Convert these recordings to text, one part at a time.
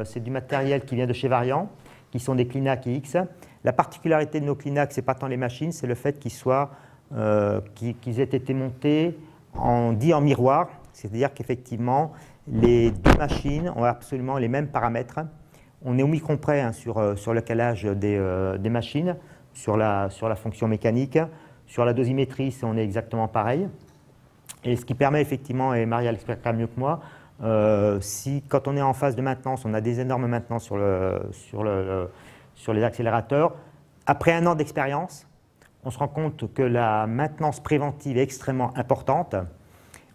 C'est du matériel qui vient de chez Varian, qui sont des Clinac X. La particularité de nos Clinac, ce n'est pas tant les machines, c'est le fait qu'ils aient été montés en miroir, c'est-à-dire qu'effectivement, les deux machines ont absolument les mêmes paramètres. On est au micron près hein, sur le calage des machines, sur la fonction mécanique. Sur la dosimétrie, on est exactement pareil. Et ce qui permet effectivement, et Maria l'expliquera mieux que moi, quand on est en phase de maintenance, on a des énormes maintenances sur les accélérateurs. Après un an d'expérience, on se rend compte que la maintenance préventive est extrêmement importante.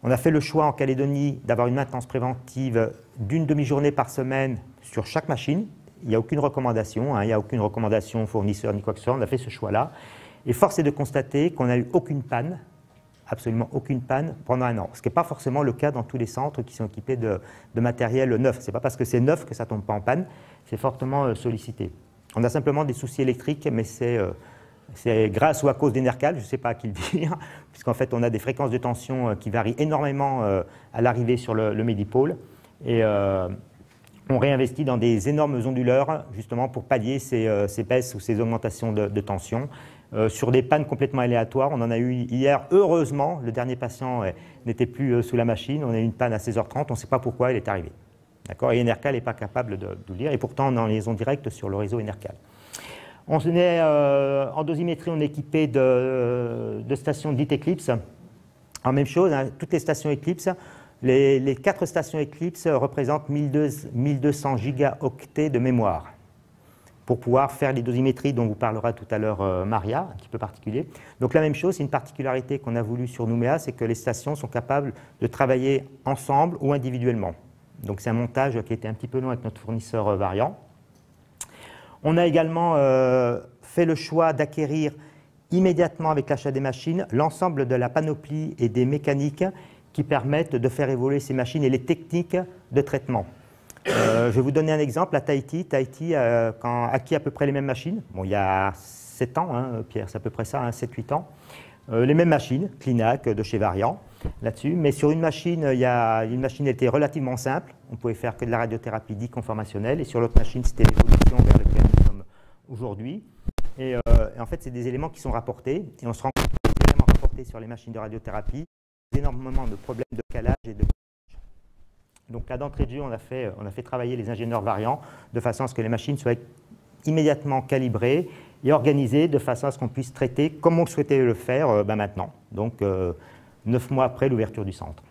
On a fait le choix en Calédonie d'avoir une maintenance préventive d'une demi-journée par semaine sur chaque machine. Il n'y a aucune recommandation, il n'y a aucune recommandation fournisseur ni quoi que ce soit. On a fait ce choix-là. Et force est de constater qu'on n'a eu aucune panne, absolument aucune panne pendant un an. Ce qui n'est pas forcément le cas dans tous les centres qui sont équipés de matériel neuf. Ce n'est pas parce que c'est neuf que ça ne tombe pas en panne, c'est fortement sollicité. On a simplement des soucis électriques, mais c'est grâce ou à cause d'Enercal, je ne sais pas à qui le dire, puisqu'en fait on a des fréquences de tension qui varient énormément à l'arrivée sur le Medipôle. Et on réinvestit dans des énormes onduleurs, justement pour pallier ces baisses ou ces augmentations de tension. Sur des pannes complètement aléatoires, on en a eu hier, heureusement, le dernier patient n'était plus sous la machine, on a eu une panne à 16h30, on ne sait pas pourquoi elle est arrivée. Et Enercal n'est pas capable de le dire, et pourtant on est en liaison directe sur le réseau Enercal. En dosimétrie, on est équipé de stations dites Eclipse. En même chose, hein, toutes les stations Eclipse, les 4 stations Eclipse représentent 1200 gigaoctets de mémoire pour pouvoir faire les dosimétries dont vous parlera tout à l'heure Maria, un petit peu particulier. Donc la même chose, c'est une particularité qu'on a voulu sur Nouméa, c'est que les stations sont capables de travailler ensemble ou individuellement. Donc c'est un montage qui a été un petit peu long avec notre fournisseur Varian. On a également fait le choix d'acquérir immédiatement avec l'achat des machines l'ensemble de la panoplie et des mécaniques qui permettent de faire évoluer ces machines et les techniques de traitement. Je vais vous donner un exemple. À Tahiti, a acquis à peu près les mêmes machines. Bon, il y a 7 ans, hein, Pierre, c'est à peu près ça, hein, 7-8 ans. Les mêmes machines, Clinac de chez Varian, là-dessus. Mais sur une machine, une machine était relativement simple. On pouvait faire que de la radiothérapie dite conformationnelle. Et sur l'autre machine, c'était l'évolution vers laquelle nous sommes aujourd'hui. Et en fait, c'est des éléments qui sont rapportés. Et on se rend compte que les éléments rapportés sur les machines de radiothérapie, énormément de problèmes de calage et de... Donc là, d'entrée de jeu, on a fait travailler les ingénieurs Varian de façon à ce que les machines soient immédiatement calibrées et organisées de façon à ce qu'on puisse traiter comme on souhaitait le faire maintenant, donc 9 mois après l'ouverture du centre.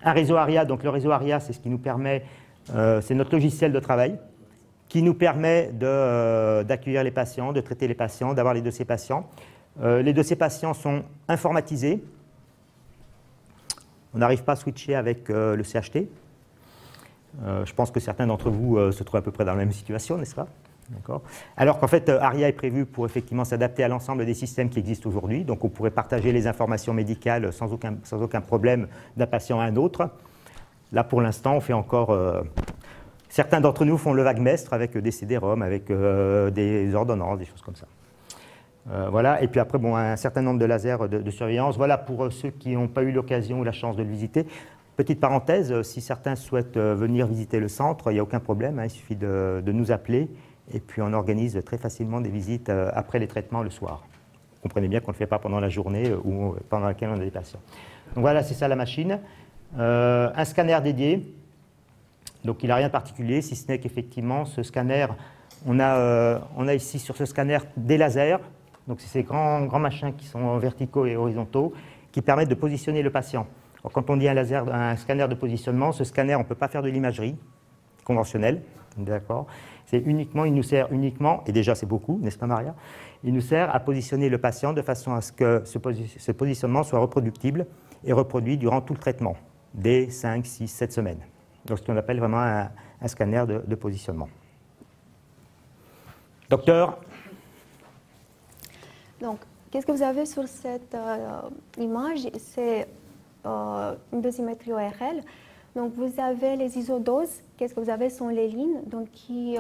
Un réseau ARIA, donc le réseau ARIA, c'est ce qui nous permet, c'est notre logiciel de travail qui nous permet d'accueillir les patients, de traiter les patients, d'avoir les dossiers patients. Les dossiers patients sont informatisés. On n'arrive pas à switcher avec le CHT. Je pense que certains d'entre vous se trouvent à peu près dans la même situation, n'est-ce pas? Alors qu'en fait, ARIA est prévu pour effectivement s'adapter à l'ensemble des systèmes qui existent aujourd'hui. Donc on pourrait partager les informations médicales sans aucun problème d'un patient à un autre. Là, pour l'instant, on fait encore... certains d'entre nous font le vague mestre avec des CD-ROM, avec des ordonnances, des choses comme ça. Voilà. Et puis après, bon, un certain nombre de lasers de surveillance. Voilà pour ceux qui n'ont pas eu l'occasion ou la chance de le visiter. Petite parenthèse, si certains souhaitent venir visiter le centre, il n'y a aucun problème, hein, il suffit de nous appeler et puis on organise très facilement des visites après les traitements le soir. Vous comprenez bien qu'on ne le fait pas pendant la journée ou pendant laquelle on a des patients. Donc voilà, c'est ça la machine. Un scanner dédié, donc il n'a rien de particulier, si ce n'est qu'effectivement ce scanner, on a ici sur ce scanner des lasers. Donc c'est ces grands machins qui sont verticaux et horizontaux qui permettent de positionner le patient. Alors, quand on dit un scanner de positionnement, ce scanner, on ne peut pas faire de l'imagerie conventionnelle, d'accord? Il nous sert uniquement, et déjà c'est beaucoup, n'est-ce pas Maria? Il nous sert à positionner le patient de façon à ce que ce positionnement soit reproductible et reproduit durant tout le traitement, dès 5, 6, 7 semaines. Donc ce qu'on appelle vraiment un scanner de positionnement. Docteur? Donc, qu'est-ce que vous avez sur cette image? C'est une dosimétrie ORL. Donc, vous avez les isodoses. Qu'est-ce que vous avez sont les lignes donc, qui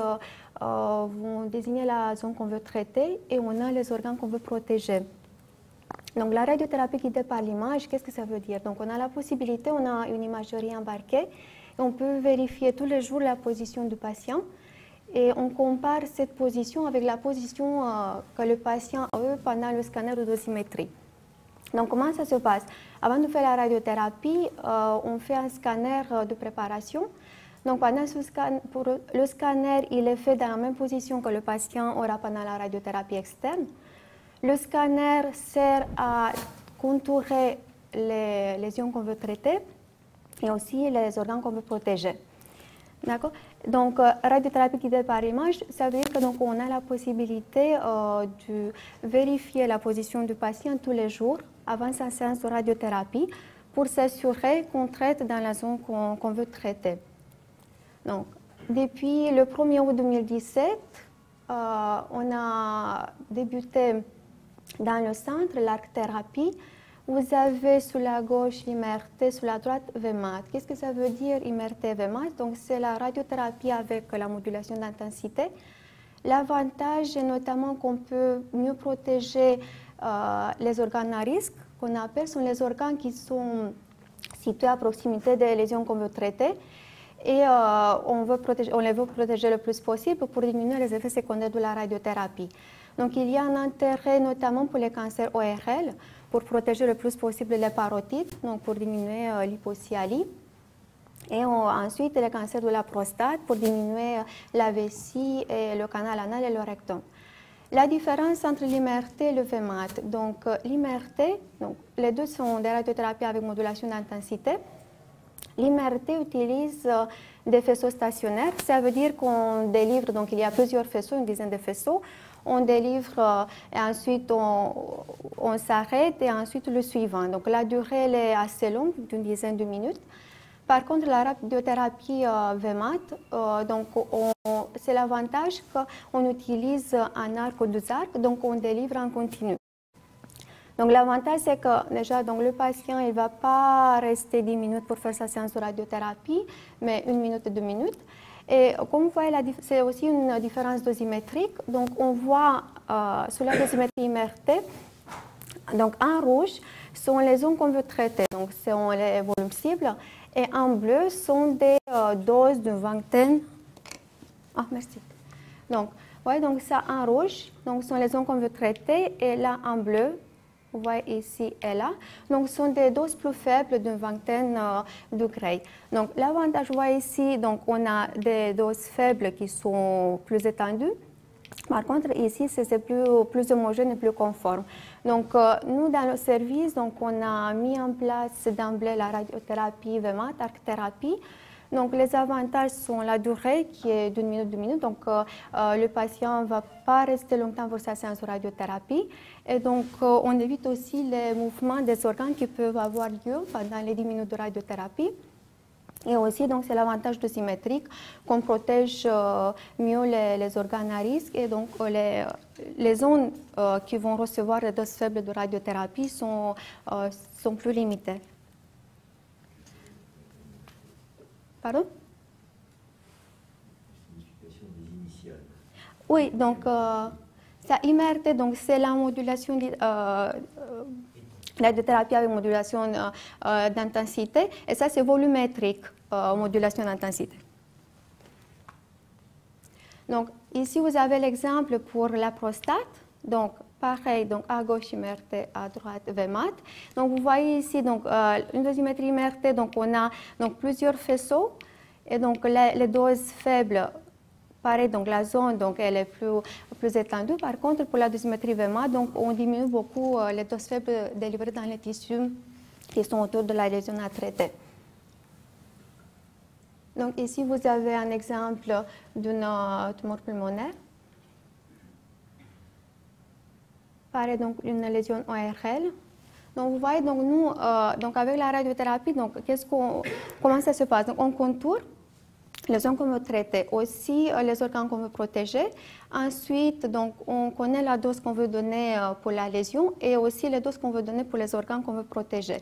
vont désigner la zone qu'on veut traiter et on a les organes qu'on veut protéger. Donc, la radiothérapie guidée par l'image, qu'est-ce que ça veut dire? Donc, on a la possibilité, on a une imagerie embarquée Et on peut vérifier tous les jours la position du patient et on compare cette position avec la position que le patient a eu pendant le scanner de dosimétrie. Donc, comment ça se passe? Avant de faire la radiothérapie, on fait un scanner de préparation. Donc, pendant pour le scanner, il est fait dans la même position que le patient aura pendant la radiothérapie externe. Le scanner sert à contourer les lésions qu'on veut traiter et aussi les organes qu'on veut protéger. D'accord? Donc, radiothérapie guidée par image, ça veut dire que donc, on a la possibilité de vérifier la position du patient tous les jours avant sa séance de radiothérapie pour s'assurer qu'on traite dans la zone qu'on veut traiter. Donc, depuis le 1er août 2017, on a débuté dans le centre l'arc-thérapie. Vous avez sur la gauche l'IMRT, sur la droite VMAT. Qu'est-ce que ça veut dire IMRT VMAT? Donc, c'est la radiothérapie avec la modulation d'intensité. L'avantage est notamment qu'on peut mieux protéger les organes à risque, qu'on appelle, sont les organes qui sont situés à proximité des lésions qu'on veut traiter. Et on les veut protéger le plus possible pour diminuer les effets secondaires de la radiothérapie. Donc, il y a un intérêt notamment pour les cancers ORL, pour protéger le plus possible les parotides, donc pour diminuer l'hypocyalie. Et ensuite, les cancers de la prostate, pour diminuer la vessie, et le canal anal et le rectum. La différence entre l'IMRT et le VMAT. Donc, l'IMRT, les deux sont des radiothérapies avec modulation d'intensité. L'IMRT utilise des faisceaux stationnaires. Ça veut dire qu'on délivre, donc il y a plusieurs faisceaux, une dizaine de faisceaux. On délivre et ensuite on s'arrête et ensuite le suivant. Donc la durée elle est assez longue, d'une dizaine de minutes. Par contre, la radiothérapie VMAT, c'est l'avantage qu'on utilise un arc ou deux arcs, donc on délivre en continu. Donc l'avantage, c'est que déjà, donc, le patient ne va pas rester 10 minutes pour faire sa séance de radiothérapie, mais 1 minute et 2 minutes. Et comme vous voyez, c'est aussi une différence dosimétrique. Donc on voit sur la dosimétrie IMRT, donc en rouge sont les zones qu'on veut traiter, donc sont les volumes cibles, et en bleu sont des doses d'une vingtaine. Ah, merci. Donc, ouais, donc ça en rouge, donc sont les zones qu'on veut traiter, et là en bleu, vous voyez ici et là, donc ce sont des doses plus faibles d'une vingtaine de degrés. Donc l'avantage, vous voyez ici, donc on a des doses faibles qui sont plus étendues. Par contre, ici, c'est plus homogène et plus conforme. Donc, nous, dans le service, donc, on a mis en place d'emblée la radiothérapie VMAT, arc-thérapie. Donc, les avantages sont la durée qui est d'1 minute, 2 minutes. Donc, le patient ne va pas rester longtemps pour sa séance de radiothérapie. Et donc, on évite aussi les mouvements des organes qui peuvent avoir lieu pendant les 10 minutes de radiothérapie. Et aussi, donc, c'est l'avantage de symétrique qu'on protège mieux les organes à risque. Et donc, les zones qui vont recevoir des doses faibles de radiothérapie sont plus limitées. Pardon? Oui, donc, ça IMRT, donc, c'est la modulation radiothérapie avec modulation d'intensité, et ça c'est volumétrique, modulation d'intensité. Donc ici vous avez l'exemple pour la prostate, donc pareil, donc à gauche IMRT, à droite VMAT. Donc vous voyez ici donc une dosimétrie IMRT, donc on a donc plusieurs faisceaux, et donc les doses faibles. Pareil, donc la zone, donc, elle est plus étendue. Par contre, pour la dosimétrie VMAT, donc, on diminue beaucoup les doses faibles délivrées dans les tissus qui sont autour de la lésion à traiter. Donc, ici, vous avez un exemple d'une tumeur pulmonaire. Pareil, donc, une lésion ORL. Donc, vous voyez, donc, nous, donc, avec la radiothérapie, donc, comment ça se passe? Donc, on contourne les zones qu'on veut traiter, aussi les organes qu'on veut protéger. Ensuite, donc, on connaît la dose qu'on veut donner pour la lésion et aussi les doses qu'on veut donner pour les organes qu'on veut protéger.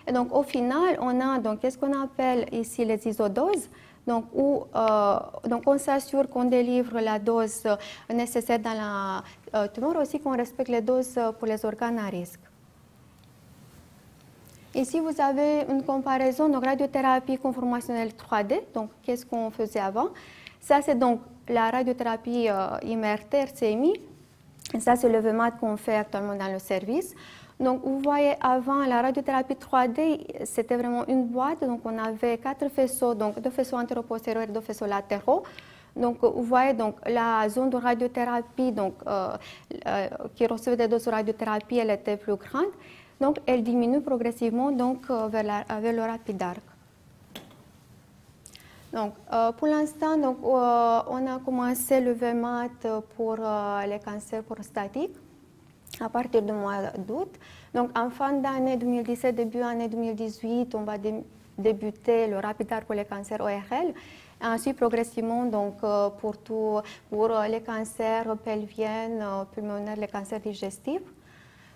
Et donc, au final, on a donc, qu'est-ce qu'on appelle ici les isodoses. Donc, donc on s'assure qu'on délivre la dose nécessaire dans la tumeur, aussi qu'on respecte les doses pour les organes à risque. ici, vous avez une comparaison de radiothérapie conformationnelle 3D. Donc, qu'est-ce qu'on faisait avant? Ça, c'est donc la radiothérapie IMRT-RCMI. Ça, c'est le VMAT qu'on fait actuellement dans le service. Donc, vous voyez, avant, la radiothérapie 3D, c'était vraiment une boîte. Donc, on avait 4 faisceaux, donc 2 faisceaux antéro-postérieurs et 2 faisceaux latéraux. Donc, vous voyez, donc, la zone de radiothérapie donc, qui recevait des doses de radiothérapie, elle était plus grande. Donc, elle diminue progressivement donc, vers le rapide arc. Donc, pour l'instant, on a commencé le VMAT pour les cancers prostatiques à partir du mois d'août. Donc, en fin d'année 2017, début année 2018, on va débuter le rapide arc pour les cancers ORL. Et ensuite, progressivement, donc, pour les cancers pelviens, pulmonaires, les cancers digestifs.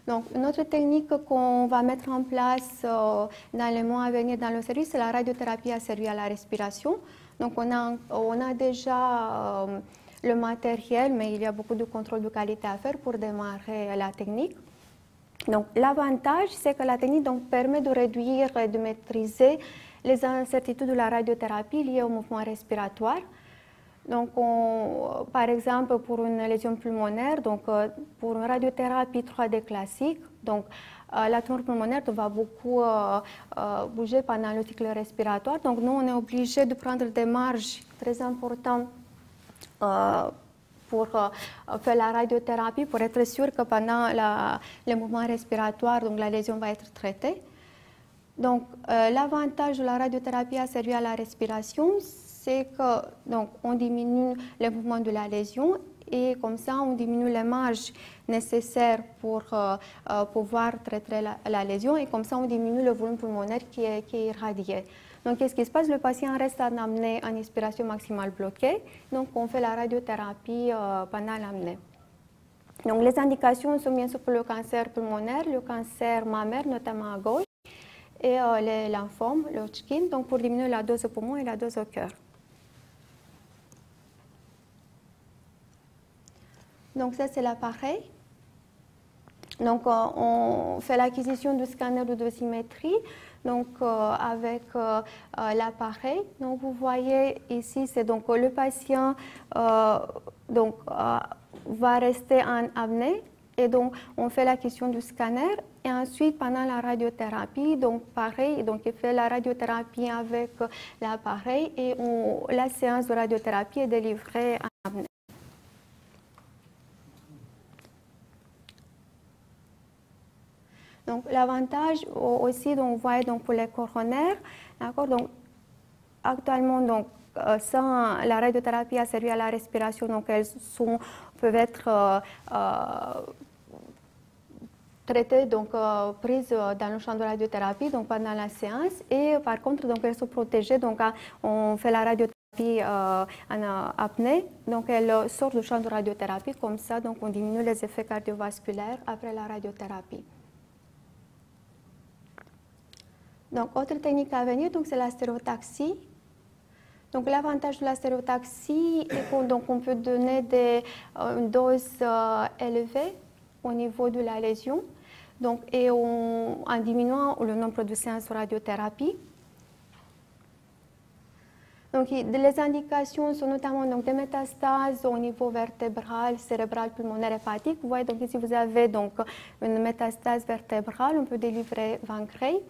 Donc, une autre technique qu'on va mettre en place dans les mois à venir dans le service, c'est la radiothérapie asservie à la respiration. Donc, on a déjà le matériel, mais il y a beaucoup de contrôle de qualité à faire pour démarrer la technique. Donc, l'avantage, c'est que la technique donc, permet de réduire et de maîtriser les incertitudes de la radiothérapie liées au mouvement respiratoire. Donc, par exemple, pour une lésion pulmonaire, donc, pour une radiothérapie 3D classique, donc, la tumeur pulmonaire va beaucoup bouger pendant le cycle respiratoire. Donc, nous, on est obligé de prendre des marges très importantes pour faire la radiothérapie, pour être sûr que pendant le mouvement respiratoire, donc, la lésion va être traitée. Donc, l'avantage de la radiothérapie asservie à la respiration, c'est que donc, on diminue le mouvement de la lésion et comme ça, on diminue les marges nécessaires pour pouvoir traiter la lésion et comme ça, on diminue le volume pulmonaire qui est irradié. Donc, qu'est-ce qui se passe? Le patient reste en apnée en inspiration maximale bloquée. Donc, on fait la radiothérapie pendant l'apnée. Donc, les indications sont bien sûr pour le cancer pulmonaire, le cancer mammaire, notamment à gauche, et les lymphomes, le Hodgkin, donc pour diminuer la dose au poumon et la dose au cœur. Donc ça, c'est l'appareil. Donc on fait l'acquisition du scanner de dosimétrie donc, avec l'appareil. Donc vous voyez ici, c'est donc le patient va rester en apnée. Et donc, on fait l'acquisition du scanner et ensuite, pendant la radiothérapie, donc pareil, donc il fait la radiothérapie avec l'appareil et la séance de radiothérapie est délivrée en apnée. Donc, l'avantage aussi, donc, vous voyez, donc, pour les coronaires, d'accord, donc, actuellement, donc, sans la radiothérapie asservie à la respiration, donc elles peuvent être traitées, donc prises dans le champ de radiothérapie, donc pendant la séance. Et par contre, donc elles sont protégées, donc on fait la radiothérapie en apnée, donc elles sortent du champ de radiothérapie comme ça, donc on diminue les effets cardiovasculaires après la radiothérapie. Donc, autre technique à venir, donc c'est la stéréotaxie. Donc, l'avantage de la stéréotaxie est qu'on peut donner une dose élevée au niveau de la lésion, donc, et en diminuant le nombre de séances de radiothérapie. Donc, les indications sont notamment donc, des métastases au niveau vertébral, cérébral, pulmonaire, hépatique. Vous voyez, donc ici, vous avez donc, une métastase vertébrale, on peut délivrer 20 Gray.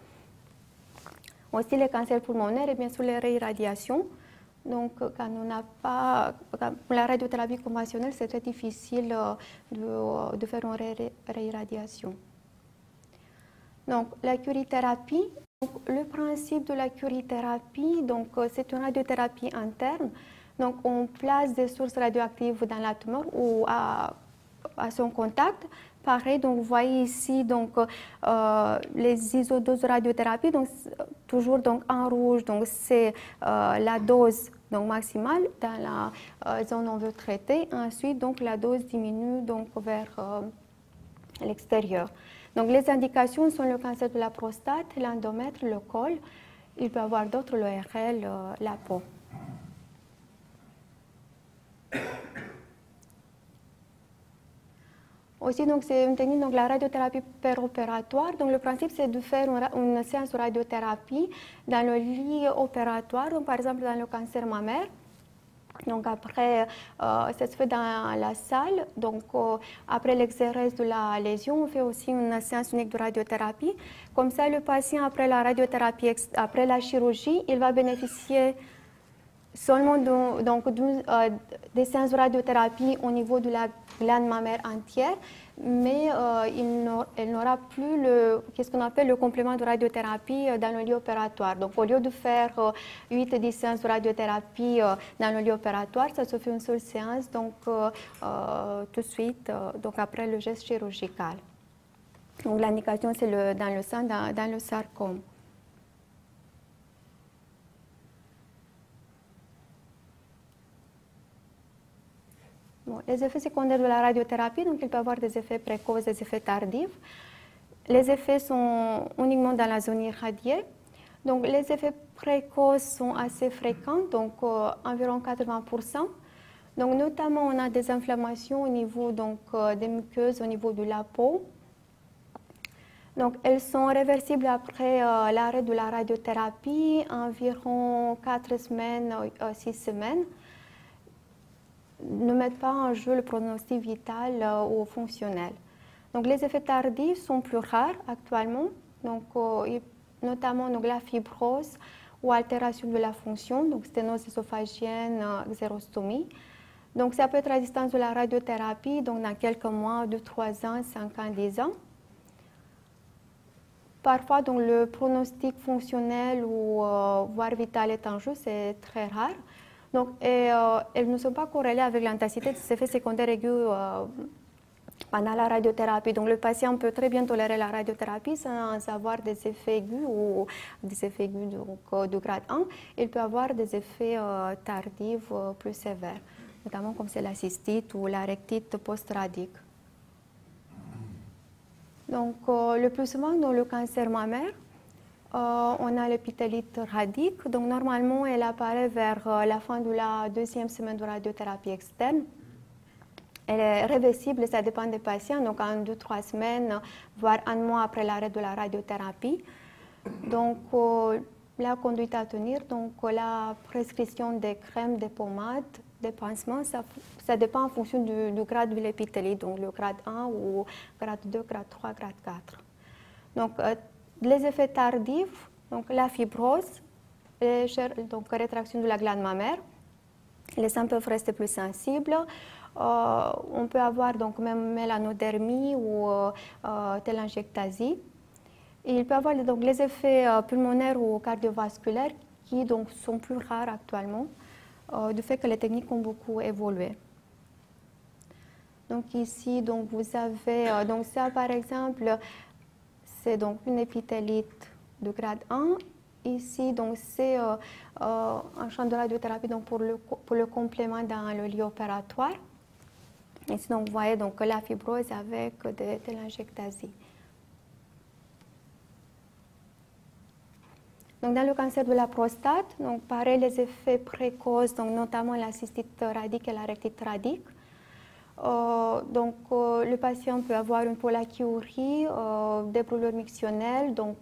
Aussi les cancers pulmonaires et bien sûr les réirradiations. Donc, quand on n'a pas, pour la radiothérapie conventionnelle, c'est très difficile de faire une réirradiation. Donc, la curithérapie. Donc, le principe de la curithérapie, donc c'est une radiothérapie interne. Donc, on place des sources radioactives dans la tumeur ou à son contact. Pareil, donc vous voyez ici donc les isodoses de radiothérapie, donc toujours donc en rouge, donc c'est la dose donc maximale dans la zone où on veut traiter. Ensuite, donc la dose diminue donc vers l'extérieur. Donc les indications sont le cancer de la prostate, l'endomètre, le col. Il peut y avoir d'autres, l'ORL, la peau. Aussi, donc, c'est une technique, donc la radiothérapie péropératoire. Donc, le principe, c'est de faire une séance de radiothérapie dans le lit opératoire, donc, par exemple dans le cancer mammaire. Donc après, ça se fait dans la salle. Donc après l'exérèse de la lésion, on fait aussi une séance unique de radiothérapie. Comme ça, le patient, après la radiothérapie, après la chirurgie, il va bénéficier seulement des séances de radiothérapie au niveau de la glande mammaire entière, mais il n'aura plus ce qu'on appelle le complément de radiothérapie dans le lit opératoire. Donc au lieu de faire 8 à 10 séances de radiothérapie dans le lit opératoire, ça se fait une seule séance donc, tout de suite donc après le geste chirurgical. Donc l'indication c'est dans le sang, dans le sarcome. Bon, les effets secondaires de la radiothérapie, donc il peut y avoir des effets précoces, des effets tardifs. Les effets sont uniquement dans la zone irradiée. Donc les effets précoces sont assez fréquents, donc environ 80%. Donc notamment on a des inflammations au niveau donc, des muqueuses, au niveau de la peau. Donc elles sont réversibles après l'arrêt de la radiothérapie, environ 4 semaines, 6 semaines. Ne mettent pas en jeu le pronostic vital ou fonctionnel. Donc, les effets tardifs sont plus rares actuellement, donc, notamment donc, la fibrose ou altération de la fonction, donc sténose ésophagienne, xérostomie. Donc, ça peut être résistance de la radiothérapie, donc dans quelques mois, 2, 3 ans, 5 ans, 10 ans. Parfois, donc, le pronostic fonctionnel ou voire vital est en jeu, c'est très rare. Donc, elles ne sont pas corrélées avec l'intensité des effets secondaires aigus pendant la radiothérapie. Donc, le patient peut très bien tolérer la radiothérapie sans avoir des effets aigus ou des effets aigus donc, de grade 1. Il peut avoir des effets tardifs plus sévères, notamment comme c'est la cystite ou la rectite post-radique. Donc, le plus souvent dans le cancer mammaire, on a l'épithélite radique. Donc, normalement, elle apparaît vers la fin de la 2e semaine de radiothérapie externe. Elle est réversible, ça dépend des patients, donc en 2-3 semaines, voire 1 mois après l'arrêt de la radiothérapie. Donc, la conduite à tenir, donc la prescription des crèmes, des pommades, des pansements, ça dépend en fonction du grade de l'épithélite, donc le grade 1 ou grade 2, grade 3, grade 4. Donc, les effets tardifs, donc la fibrose, donc rétraction de la glande mammaire, les seins peuvent rester plus sensibles. On peut avoir donc même mélanodermie ou télangiectasie. Il peut y avoir donc les effets pulmonaires ou cardiovasculaires qui donc sont plus rares actuellement, du fait que les techniques ont beaucoup évolué. Donc ici, donc vous avez donc ça par exemple. C'est donc une épithélite de grade 1. Ici, donc c'est un champ de radiothérapie donc pour le complément dans le lit opératoire. Ici, donc, vous voyez donc, la fibrose avec de télangiectasie. Donc, dans le cancer de la prostate, donc, pareil, les effets précoces, donc, notamment la cystite radique et la rectite radique. Le patient peut avoir une pollakiurie, des brûlures mictionnelles, donc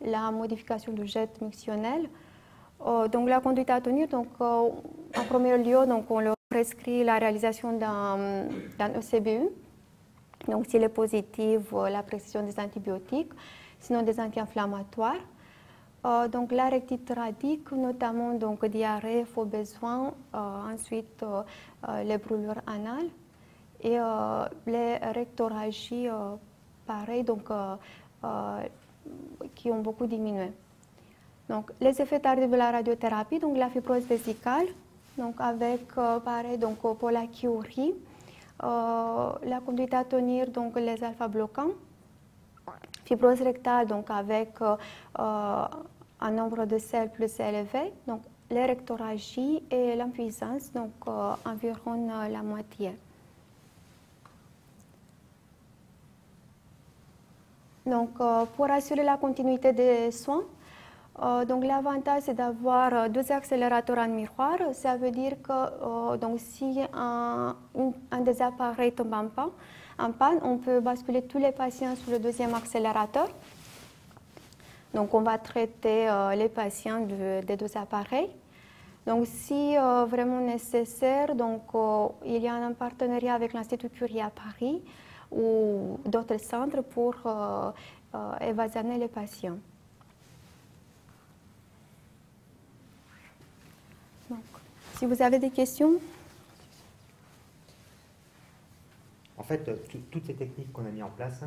la modification du jet mictionnel. Donc la conduite à tenir, donc en premier lieu, donc on leur prescrit la réalisation d'un ECBU. Donc s'il est positif, la prescription des antibiotiques, sinon des anti-inflammatoires. Donc la rectite radique, notamment donc diarrhée, faux besoin, ensuite les brûlures anales. Et les rectorragies, pareil, donc, qui ont beaucoup diminué. Donc, les effets tardifs de la radiothérapie, donc la fibrose vésicale, donc avec, pareil, donc pollakiurie, la conduite à tenir, donc les alpha-bloquants, fibrose rectale, donc avec un nombre de selles plus élevé, donc les rectorragies et l'impuissance, donc environ la moitié. Donc, pour assurer la continuité des soins, donc l'avantage c'est d'avoir 2 accélérateurs en miroir. Ça veut dire que donc, si un des appareils tombe en panne, en panne, on peut basculer tous les patients sur le deuxième accélérateur. Donc, on va traiter les patients des deux appareils. Donc, si vraiment nécessaire, donc, il y a un partenariat avec l'Institut Curie à Paris ou d'autres centres pour évasionner les patients. Donc, si vous avez des questions. En fait, toutes ces techniques qu'on a mis en place,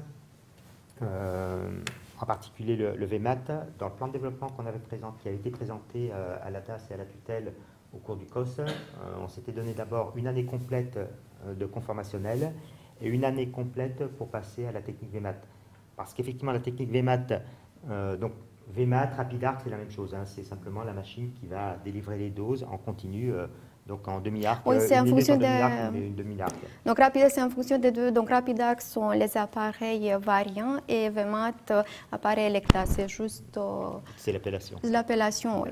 en particulier le VMAT, dans le plan de développement qui a été présenté à la DAS et à la tutelle au cours du COS, on s'était donné d'abord une année complète de conformationnel et une année complète pour passer à la technique VMAT. Parce qu'effectivement, la technique VMAT, donc VMAT, RapidArc, c'est la même chose, hein, c'est simplement la machine qui va délivrer les doses en continu, donc en demi-arc, oui, c'est en fonction une demi-arc. Donc RapidArc, c'est en fonction des deux. Donc RapidArc sont les appareils variants et VMAT, appareil Elekta, c'est juste... c'est l'appellation. L'appellation, oui.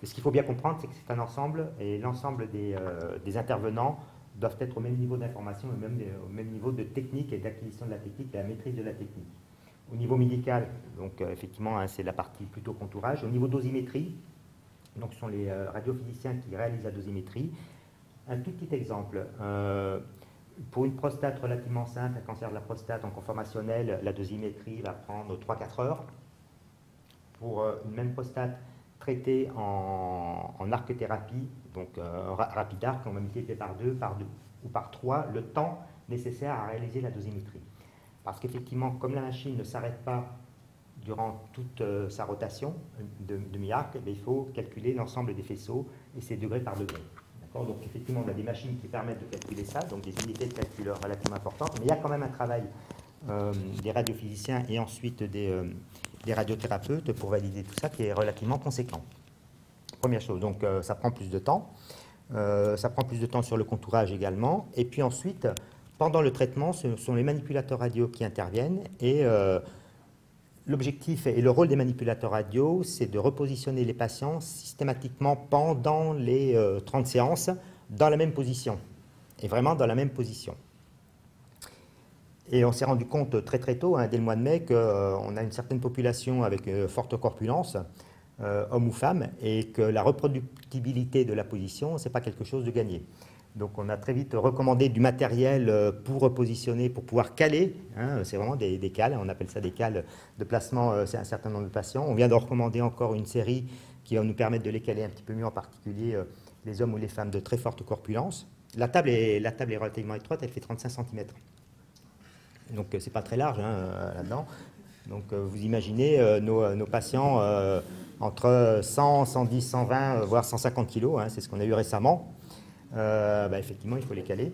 Ce qu'il faut bien comprendre, c'est que c'est un ensemble et l'ensemble des intervenants doivent être au même niveau d'information, au même niveau de technique et d'acquisition de la technique et la maîtrise de la technique. Au niveau médical, donc effectivement, hein, c'est la partie plutôt contourage. Au niveau dosimétrie, donc ce sont les radiophysiciens qui réalisent la dosimétrie. Un tout petit exemple, pour une prostate relativement simple, un cancer de la prostate en conformationnel, la dosimétrie va prendre 3-4 heures. Pour une même prostate traitée en arc-thérapie, donc RapidArc, on va multiplier par 2 ou par 3 le temps nécessaire à réaliser la dosimétrie. Parce qu'effectivement, comme la machine ne s'arrête pas durant toute sa rotation de demi-arc, il faut calculer l'ensemble des faisceaux et ses degrés par degré. Donc effectivement, on a des machines qui permettent de calculer ça, donc des unités de calcul relativement importantes, mais il y a quand même un travail des radiophysiciens et ensuite des radiothérapeutes pour valider tout ça qui est relativement conséquent. Première chose, donc ça prend plus de temps. Ça prend plus de temps sur le contourage également. Et puis ensuite, pendant le traitement, ce sont les manipulateurs radio qui interviennent et l'objectif et le rôle des manipulateurs radio, c'est de repositionner les patients systématiquement pendant les 30 séances dans la même position, et vraiment dans la même position. Et on s'est rendu compte très très tôt, hein, dès le mois de mai, qu'on a une certaine population avec forte corpulence, hommes ou femmes, et que la reproductibilité de la position, ce n'est pas quelque chose de gagné. Donc on a très vite recommandé du matériel pour repositionner, pour pouvoir caler, hein, c'est vraiment des cales, on appelle ça des cales de placement, c'est un certain nombre de patients. On vient de recommander encore une série qui va nous permettre de les caler un petit peu mieux, en particulier les hommes ou les femmes de très forte corpulence. La table est relativement étroite, elle fait 35 cm. Donc c'est pas très large hein, là-dedans. Donc vous imaginez nos patients entre 100, 110, 120, voire 150 kg, hein, c'est ce qu'on a eu récemment. Effectivement, il faut les caler.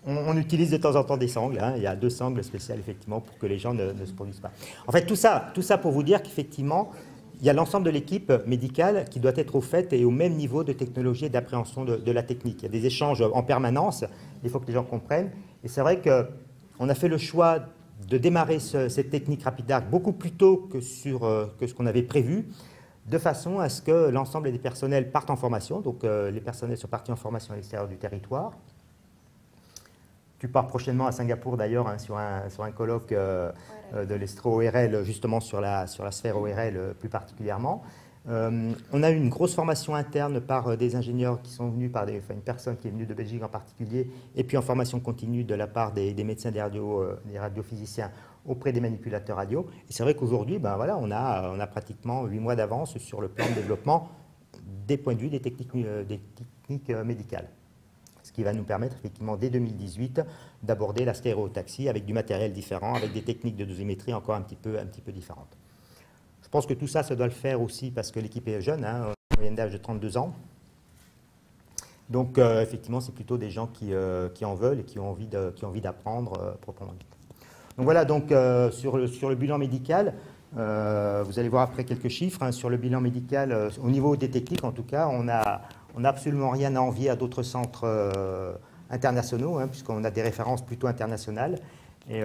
On utilise de temps en temps des sangles. Hein. Il y a 2 sangles spéciales, effectivement, pour que les gens ne se produisent pas. En fait, tout ça pour vous dire qu'effectivement, il y a l'ensemble de l'équipe médicale qui doit être au fait et au même niveau de technologie et d'appréhension de la technique. Il y a des échanges en permanence. Il faut que les gens comprennent. Et c'est vrai qu'on a fait le choix de démarrer cette technique RapidArc beaucoup plus tôt que ce qu'on avait prévu, de façon à ce que l'ensemble des personnels partent en formation. Donc les personnels sont partis en formation à l'extérieur du territoire. Tu pars prochainement à Singapour d'ailleurs hein, sur un colloque de l'Estro-ORL justement sur la sphère ORL plus particulièrement. On a eu une grosse formation interne par des ingénieurs qui sont venus, une personne qui est venue de Belgique en particulier, et puis en formation continue de la part des médecins des radiophysiciens auprès des manipulateurs radio. Et c'est vrai qu'aujourd'hui, voilà, on a pratiquement 8 mois d'avance sur le plan de développement des points de vue des techniques médicales. Ce qui va nous permettre effectivement dès 2018 d'aborder la stéréotaxie avec du matériel différent, avec des techniques de dosimétrie encore un petit peu différentes. Je pense que tout ça, ça doit le faire aussi parce que l'équipe est jeune, hein, moyenne d'âge de 32 ans. Donc effectivement, c'est plutôt des gens qui en veulent et qui ont envie d'apprendre proprement dit. Donc voilà, donc, sur le bilan médical, vous allez voir après quelques chiffres. Hein, sur le bilan médical, au niveau des techniques en tout cas, on n'a absolument rien à envier à d'autres centres internationaux, hein, puisqu'on a des références plutôt internationales. Et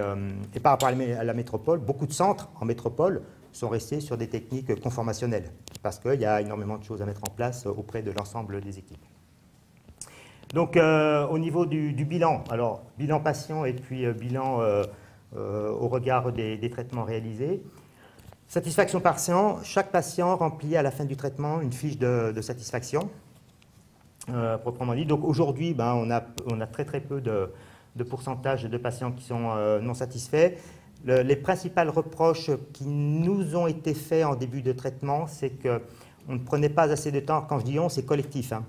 par rapport à la métropole, beaucoup de centres en métropole sont restés sur des techniques conformationnelles, parce qu'il y a énormément de choses à mettre en place auprès de l'ensemble des équipes. Donc, au niveau du bilan, alors bilan patient et puis bilan au regard des traitements réalisés. Satisfaction patient, chaque patient remplit à la fin du traitement une fiche de satisfaction, proprement dit. Donc aujourd'hui, ben, on a très très peu de pourcentage de patients qui sont non satisfaits. Les principaux reproches qui nous ont été faits en début de traitement, c'est qu'on ne prenait pas assez de temps, quand je dis on, c'est collectif, hein.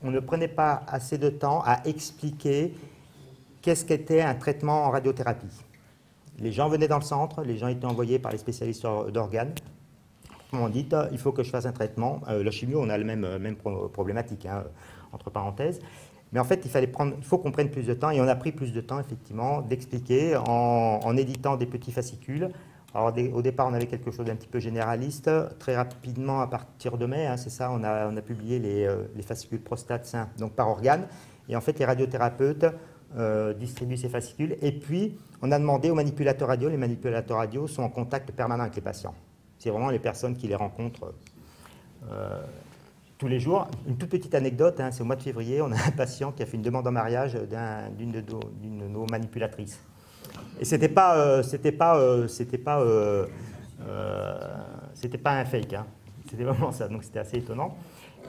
On ne prenait pas assez de temps à expliquer qu'est-ce qu'était un traitement en radiothérapie. Les gens venaient dans le centre, les gens étaient envoyés par les spécialistes d'organes. On dit, il faut que je fasse un traitement. La chimio, on a la même problématique, hein, entre parenthèses. Mais en fait, il faut qu'on prenne plus de temps, et on a pris plus de temps, effectivement, d'expliquer en éditant des petits fascicules. Alors, au départ, on avait quelque chose d'un petit peu généraliste. Très rapidement, à partir de mai, hein, c'est ça, on a publié les fascicules prostate sein, donc par organe. Et en fait, les radiothérapeutes distribuent ces fascicules. Et puis, on a demandé aux manipulateurs radio. Les manipulateurs radio sont en contact permanent avec les patients. C'est vraiment les personnes qui les rencontrent tous les jours. Une toute petite anecdote, hein, c'est au mois de février, on a un patient qui a fait une demande en mariage d'une de nos manipulatrices. Et c'était pas un fake, hein. C'était vraiment ça, donc c'était assez étonnant.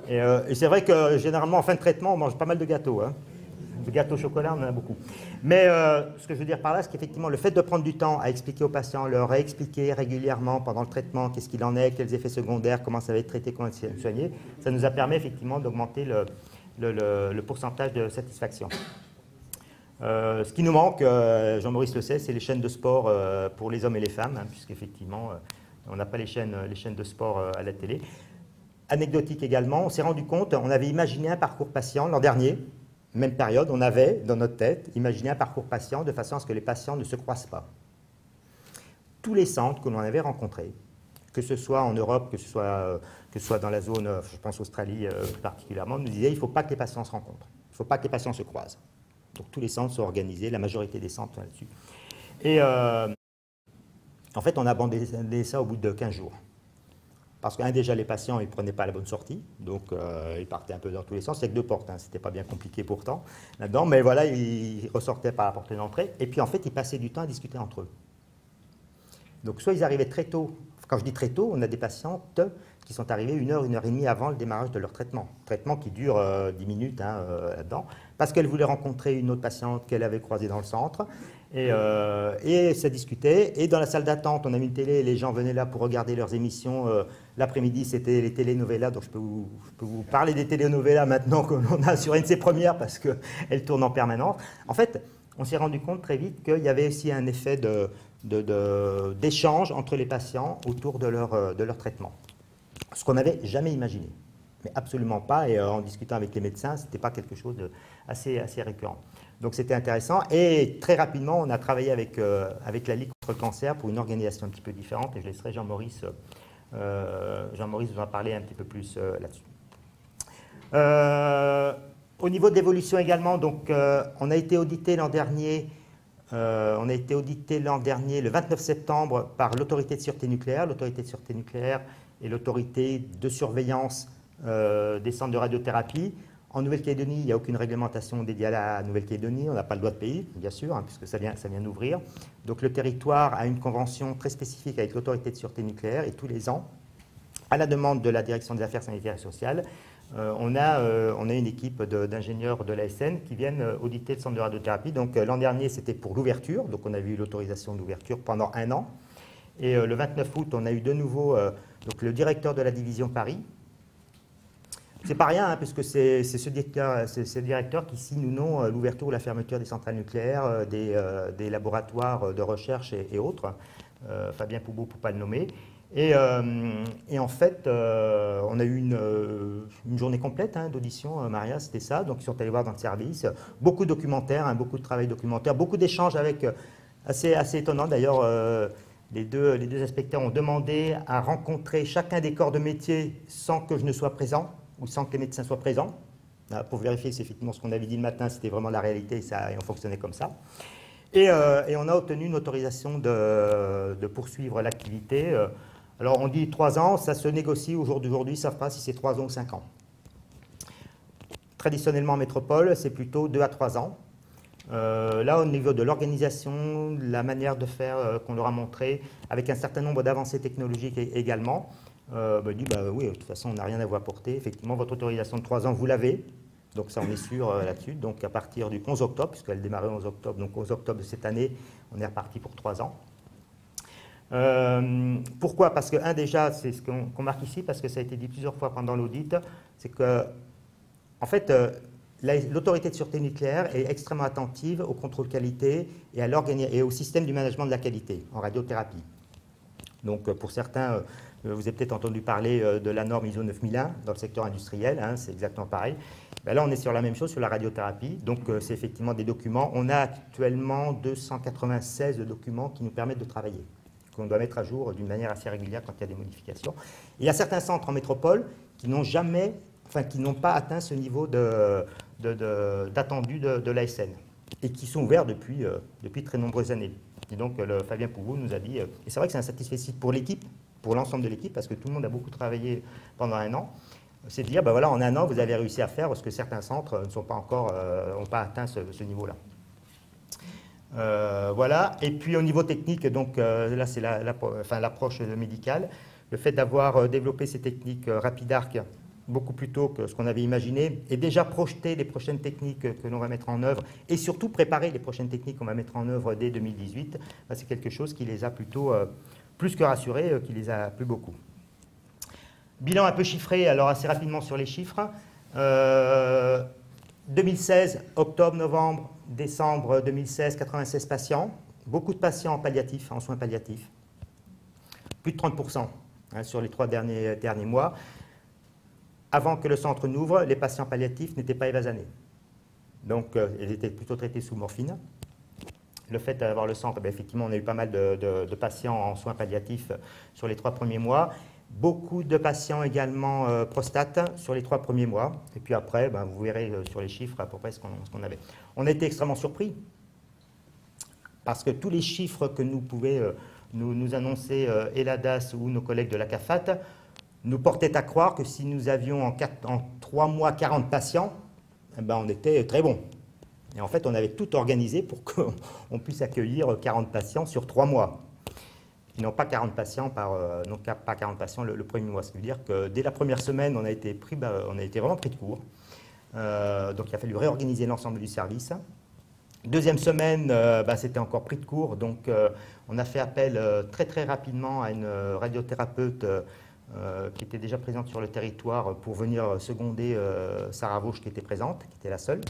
Et c'est vrai que généralement en fin de traitement, on mange pas mal de gâteaux, hein. De gâteaux au chocolat, on en a beaucoup. Mais ce que je veux dire par là, c'est qu'effectivement, le fait de prendre du temps à expliquer aux patients, leur réexpliquer régulièrement pendant le traitement qu'est-ce qu'il en est, quels effets secondaires, comment ça va être traité, comment ça va être soigné, ça nous a permis effectivement d'augmenter le pourcentage de satisfaction. Ce qui nous manque, Jean-Maurice le sait, c'est les chaînes de sport pour les hommes et les femmes, hein, puisqu'effectivement, on n'a pas les chaînes de sport à la télé. Anecdotique également, on s'est rendu compte, on avait imaginé un parcours patient l'an dernier, même période, on avait dans notre tête imaginé un parcours patient de façon à ce que les patients ne se croisent pas. Tous les centres que l'on avait rencontrés, que ce soit en Europe, que ce soit dans la zone, je pense Australie particulièrement, nous disaient il ne faut pas que les patients se rencontrent, il ne faut pas que les patients se croisent. Donc tous les centres sont organisés, la majorité des centres sont là-dessus. Et en fait, on a abandonné ça au bout de 15 jours. Parce que, déjà, les patients, ils ne prenaient pas la bonne sortie, donc ils partaient un peu dans tous les sens. Il n'y a que 2 portes, hein. Ce n'était pas bien compliqué pourtant, là-dedans, mais voilà, ils ressortaient par la porte d'entrée, et puis en fait, ils passaient du temps à discuter entre eux. Donc, soit ils arrivaient très tôt, quand je dis très tôt, on a des patientes qui sont arrivées 1 heure, 1 heure et demie avant le démarrage de leur traitement. Traitement qui dure 10 minutes, hein, là-dedans, parce qu'elles voulaient rencontrer une autre patiente qu'elle avait croisée dans le centre. Et ça discutait. Et dans la salle d'attente, on a mis une télé, et les gens venaient là pour regarder leurs émissions. L'après-midi, c'était les telenovelas. Donc je peux vous parler des telenovelas maintenant que l'on a sur NC Première parce qu'elles tournent en permanence. En fait, on s'est rendu compte très vite qu'il y avait aussi un effet d'échange entre les patients autour de leur traitement. Ce qu'on n'avait jamais imaginé. Mais absolument pas. Et en discutant avec les médecins, ce n'était pas quelque chose d'assez récurrent. Donc c'était intéressant et très rapidement on a travaillé avec la Ligue contre le cancer pour une organisation un petit peu différente et je laisserai Jean-Maurice vous en parler un petit peu plus là-dessus. Au niveau de l'évolution également, donc, on a été audité l'an dernier, le 29 septembre par l'autorité de sûreté nucléaire. L'autorité de sûreté nucléaire et l'autorité de surveillance des centres de radiothérapie. En Nouvelle-Calédonie, il n'y a aucune réglementation dédiée à la Nouvelle-Calédonie. On n'a pas le droit de pays, bien sûr, hein, puisque ça vient d'ouvrir. Donc le territoire a une convention très spécifique avec l'autorité de sûreté nucléaire et tous les ans, à la demande de la direction des affaires sanitaires et sociales, on a une équipe d'ingénieurs de l'ASN qui viennent auditer le centre de radiothérapie. Donc l'an dernier, c'était pour l'ouverture. Donc on avait eu l'autorisation d'ouverture pendant 1 an. Et le 29 août, on a eu de nouveau donc, le directeur de la division Paris. C'est pas rien, hein, puisque c'est ce directeur qui signe ou non l'ouverture ou la fermeture des centrales nucléaires, des laboratoires de recherche et autres. Fabien Poubeau, pour ne pas le nommer. Et en fait, on a eu une journée complète hein, d'audition, Maria, c'était ça. Donc ils sont allés voir dans le service. Beaucoup de documentaires, hein, beaucoup de travail documentaire, beaucoup d'échanges avec, assez étonnant d'ailleurs, les deux inspecteurs ont demandé à rencontrer chacun des corps de métier sans que je ne sois présent, ou sans que les médecins soient présents, pour vérifier si effectivement ce qu'on avait dit le matin, c'était vraiment la réalité et on fonctionnait comme ça. Et on a obtenu une autorisation de poursuivre l'activité. Alors on dit 3 ans, ça se négocie au jour d'aujourd'hui, ils ne savent pas si c'est 3 ans ou 5 ans. Traditionnellement en métropole, c'est plutôt 2 à 3 ans. Là, au niveau de l'organisation, la manière de faire qu'on leur a montré, avec un certain nombre d'avancées technologiques également, dit oui, de toute façon, on n'a rien à vous apporter. Effectivement, votre autorisation de 3 ans, vous l'avez. Donc ça, on est sûr là-dessus. Donc à partir du 11 octobre, puisqu'elle démarrait le 11 octobre, donc 11 octobre de cette année, on est reparti pour 3 ans. Pourquoi? Parce que, déjà, c'est ce qu'on marque ici, parce que ça a été dit plusieurs fois pendant l'audit, c'est que, en fait, l'autorité de sûreté nucléaire est extrêmement attentive au contrôle qualité et au système du management de la qualité en radiothérapie. Donc, pour certains, vous avez peut-être entendu parler de la norme ISO 9001 dans le secteur industriel, hein, c'est exactement pareil. Ben là, on est sur la même chose sur la radiothérapie. Donc, c'est effectivement des documents. On a actuellement 296 documents qui nous permettent de travailler, qu'on doit mettre à jour d'une manière assez régulière quand il y a des modifications. Et il y a certains centres en métropole qui n'ont qui n'ont pas atteint ce niveau d'attendu de l'ASN et qui sont ouverts depuis très nombreuses années. Et donc, Fabien Pouvou nous a dit, et c'est vrai que c'est un satisfait pour l'équipe, pour l'ensemble de l'équipe, parce que tout le monde a beaucoup travaillé pendant 1 an, c'est de dire, voilà, en 1 an, vous avez réussi à faire ce que certains centres n'ont pas atteint ce niveau-là. Voilà, et puis au niveau technique, donc là c'est l'approche médicale, le fait d'avoir développé ces techniques RapidArc beaucoup plus tôt que ce qu'on avait imaginé, et déjà projeter les prochaines techniques que l'on va mettre en œuvre, et surtout préparer les prochaines techniques qu'on va mettre en œuvre dès 2018, c'est quelque chose qui les a plutôt plus que rassurés, qui les a plu beaucoup. Bilan un peu chiffré, alors assez rapidement sur les chiffres. 2016, octobre, novembre, décembre 2016, 96 patients. Beaucoup de patients en palliatif, en soins palliatifs. Plus de 30% sur les 3 derniers mois. Avant que le centre n'ouvre, les patients palliatifs n'étaient pas évasanés. Donc, ils étaient plutôt traités sous morphine. Le fait d'avoir le centre, effectivement, on a eu pas mal de patients en soins palliatifs sur les 3 premiers mois. Beaucoup de patients également prostate sur les 3 premiers mois. Et puis après, vous verrez sur les chiffres à peu près ce qu'on avait. On a été extrêmement surpris parce que tous les chiffres que nous pouvaient nous annoncer ELADAS ou nos collègues de la CAFAT nous portaient à croire que si nous avions en 3 mois 40 patients, on était très bon. Et en fait, on avait tout organisé pour qu'on puisse accueillir 40 patients sur 3 mois. Ils n'ont pas 40 patients pas 40 patients le premier mois. Ce qui veut dire que dès la première semaine, on a été vraiment pris de court. Donc il a fallu réorganiser l'ensemble du service. Deuxième semaine, c'était encore pris de court. Donc on a fait appel très très rapidement à une radiothérapeute qui était déjà présente sur le territoire pour venir seconder Sarah Vauche qui était présente, qui était la seule,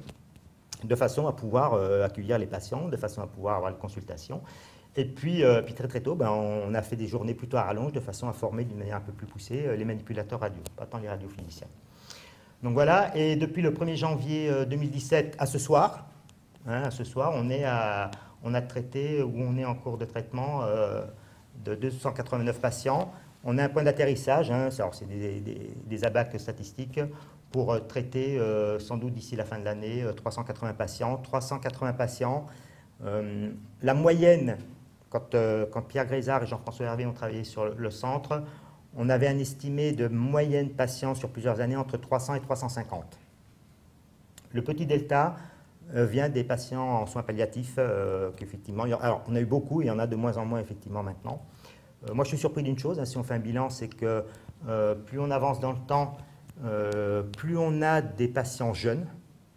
de façon à pouvoir accueillir les patients, de façon à pouvoir avoir les consultations. Et puis très très tôt, on a fait des journées plutôt à rallonge de façon à former d'une manière un peu plus poussée les manipulateurs radio, pas tant les radiophysiciens. Donc voilà, et depuis le 1er janvier 2017 à ce soir, on a traité ou on est en cours de traitement de 289 patients. On a un point d'atterrissage, c'est des abacs statistiques pour traiter sans doute d'ici la fin de l'année 380 patients. 380 patients, la moyenne, quand Pierre Grézard et Jean-François Hervé ont travaillé sur le centre, on avait un estimé de moyenne patient sur plusieurs années entre 300 et 350. Le petit delta vient des patients en soins palliatifs, qu'effectivement, alors on a eu beaucoup, il y en a de moins en moins effectivement maintenant. Moi je suis surpris d'une chose, si on fait un bilan, c'est que plus on avance dans le temps, plus on a des patients jeunes,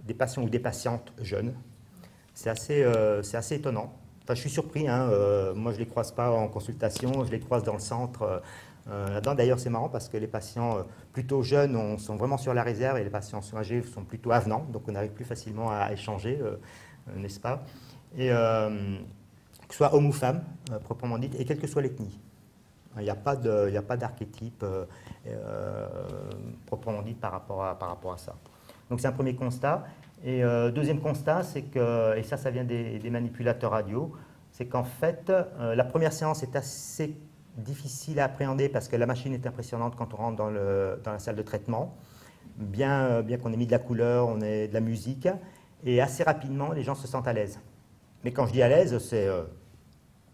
des patients ou des patientes jeunes. C'est assez étonnant. Enfin, je suis surpris, moi je ne les croise pas en consultation, je les croise dans le centre. Là-dedans, d'ailleurs, c'est marrant parce que les patients plutôt jeunes sont vraiment sur la réserve et les patients âgés sont plutôt avenants, donc on arrive plus facilement à échanger, n'est-ce pas? Et que ce soit homme ou femme, proprement dit, et quelle que soit l'ethnie. Il n'y a pas d'archétype proprement dit par rapport à ça. Donc c'est un premier constat. Et deuxième constat, c'est que, et ça vient des manipulateurs radio, c'est qu'en fait, la première séance est assez difficile à appréhender parce que la machine est impressionnante quand on rentre dans la salle de traitement, bien qu'on ait mis de la couleur, on ait de la musique, et assez rapidement, les gens se sentent à l'aise. Mais quand je dis à l'aise, c'est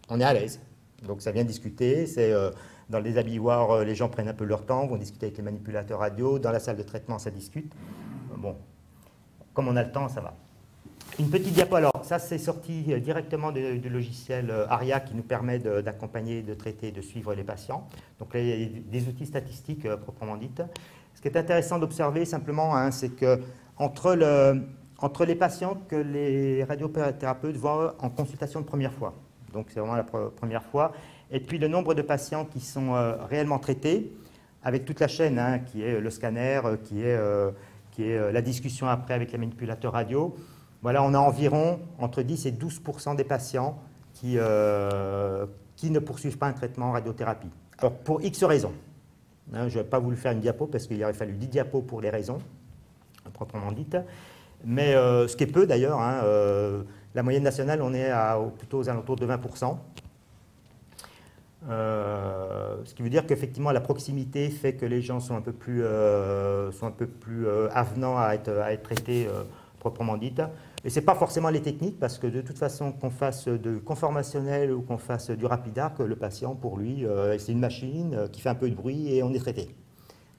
on est à l'aise. Donc ça vient discuter, c'est dans le déshabilloir, les gens prennent un peu leur temps, vont discuter avec les manipulateurs radio, dans la salle de traitement, ça discute. Bon. comme on a le temps, ça va. Une petite diapo, alors ça c'est sorti directement du logiciel ARIA qui nous permet d'accompagner, de traiter, de suivre les patients. Donc là, il y a des outils statistiques proprement dites. Ce qui est intéressant d'observer simplement, hein, c'est que entre les patients que les radiothérapeutes voient en consultation de première fois, donc c'est vraiment la première fois, et puis le nombre de patients qui sont réellement traités, avec toute la chaîne, hein, qui est le scanner, qui est la discussion après avec les manipulateurs radio. Voilà, on a environ entre 10 et 12% des patients qui ne poursuivent pas un traitement en radiothérapie. Alors, pour X raisons. Hein, je n'ai pas voulu faire une diapo parce qu'il aurait fallu 10 diapos pour les raisons, proprement dites. Mais ce qui est peu d'ailleurs, hein, la moyenne nationale, on est plutôt aux alentours de 20%. Ce qui veut dire qu'effectivement la proximité fait que les gens sont un peu plus avenants à être traités proprement dites. Et ce n'est pas forcément les techniques, parce que de toute façon, qu'on fasse du conformationnel ou qu'on fasse du rapidac, le patient, pour lui, c'est une machine qui fait un peu de bruit et on est traité.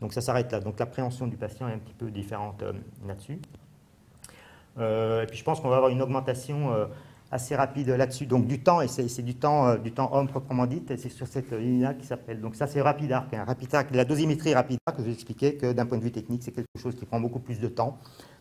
Donc ça s'arrête là. Donc l'appréhension du patient est un petit peu différente là-dessus. Et puis je pense qu'on va avoir une augmentation assez rapide là-dessus, donc du temps, et c'est du temps homme proprement dit, et c'est sur cette ligne-là qui s'appelle. Donc ça c'est Rapidarc, hein. Rapidarc, la dosimétrie Rapidarc, je vous expliquais que d'un point de vue technique, c'est quelque chose qui prend beaucoup plus de temps.